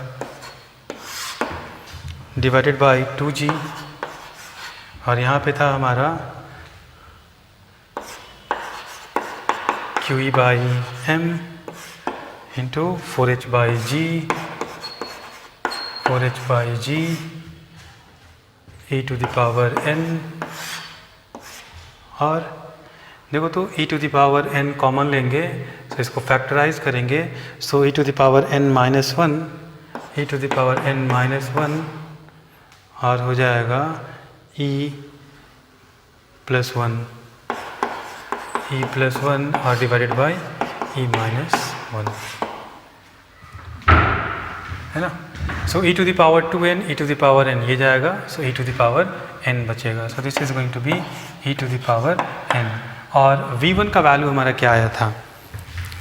divided by 2g, और यहाँ पे था हमारा QE by m into 4h by g, 4h by g e to the power n. और देखो तो e to the power n common लेंगे तो इसको फैक्टराइज करेंगे. So e to the power n minus 1, e to the power n minus 1, और हो जाएगा e प्लस 1, e प्लस 1 और डिवाइडेड बाई e माइनस 1, है ना. So e to the power 2n, e to the power n ये जाएगा, so e to the power n बचेगा. So this is going to be e to the power n. और v1 का वैल्यू हमारा क्या आया था,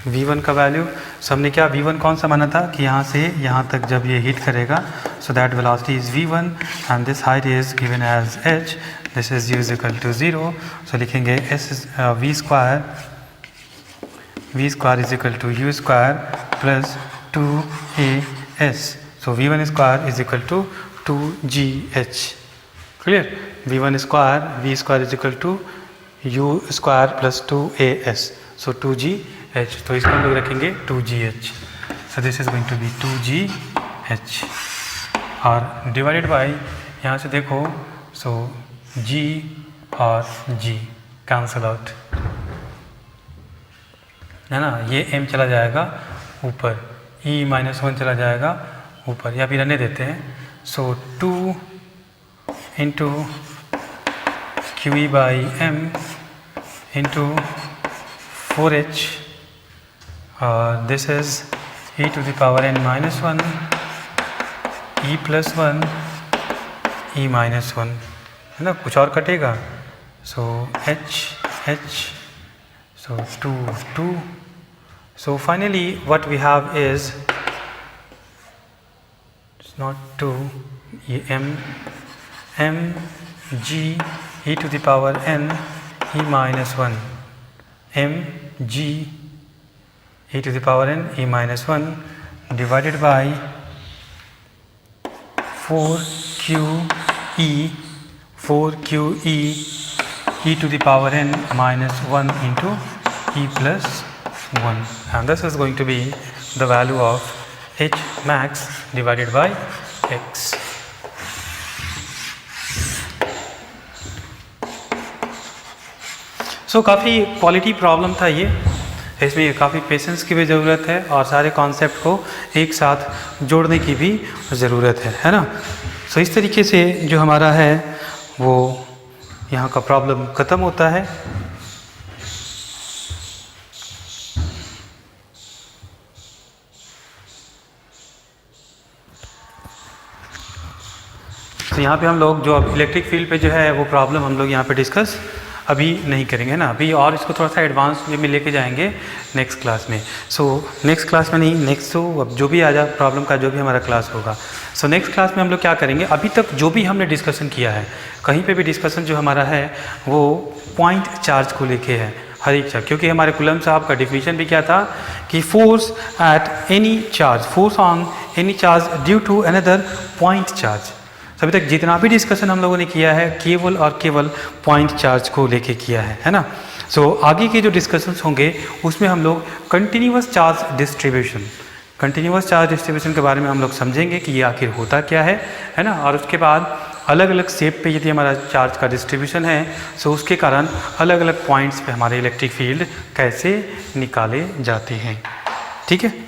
v1 का वैल्यू, सो हमने क्या v1 कौन सा माना था कि यहाँ से यहाँ तक जब ये हिट करेगा, so that velocity is v1 and this height is given as h. This is u is equal to 0. So लिखेंगे s v square is equal to u square plus 2as. So v1 square is equal to 2gh. Clear. v1 square v square is equal to u square plus 2as. So 2gh, तो इसको हम लोग रखेंगे 2gh. So this is going to be 2gh, और डिवाइडेड बाई यहाँ से देखो, सो g और g कैंसल आउट, है ना. ये m चला जाएगा ऊपर, e माइनस 1 चला जाएगा ऊपर, या फिर रहने देते हैं. So 2 into QE by m into 4h, this is e to the power n minus 1, e plus 1, e minus 1, है ना. कुछ और कटेगा, so h, so 2. So finally what we have is not 2, ये m g e to the power n e minus 1, m g e to the power n e minus 1 divided by 4QE e to the power n minus 1 into e plus 1, and this is going to be the value of h max divided by x. सो काफ़ी क्वालिटी प्रॉब्लम था ये, इसमें काफ़ी पेशेंस की भी ज़रूरत है और सारे कॉन्सेप्ट को एक साथ जोड़ने की भी ज़रूरत है ना. सो इस तरीके से जो हमारा है वो यहाँ का प्रॉब्लम ख़त्म होता है. तो यहाँ पे हम लोग जो अब इलेक्ट्रिक फील्ड पे जो है वो प्रॉब्लम हम लोग यहाँ पे डिस्कस अभी नहीं करेंगे ना अभी, और इसको थोड़ा सा एडवांस में लेके जाएंगे नेक्स्ट क्लास में. सो नेक्स्ट क्लास में नहीं, नेक्स्ट तो अब जो भी आ जाए प्रॉब्लम का जो भी हमारा क्लास होगा, सो नेक्स्ट क्लास में हम लोग क्या करेंगे, अभी तक जो भी हमने डिस्कशन किया है, कहीं पे भी डिस्कशन जो हमारा है वो पॉइंट चार्ज को लेके है हर एक चार्ज, क्योंकि हमारे कुलम साहब का डिफिनीशन भी क्या था कि force at any charge, force on any charge due to another point charge. अभी तक जितना भी डिस्कशन हम लोगों ने किया है केवल और केवल पॉइंट चार्ज को लेके किया है ना. सो आगे के जो डिस्कशंस होंगे उसमें हम लोग कंटिन्यूअस चार्ज डिस्ट्रीब्यूशन के बारे में हम लोग समझेंगे कि ये आखिर होता क्या है ना. और उसके बाद अलग अलग शेप पे यदि हमारा चार्ज का डिस्ट्रीब्यूशन है, सो उसके कारण अलग अलग पॉइंट्स पे हमारे इलेक्ट्रिक फील्ड कैसे निकाले जाते हैं. ठीक है.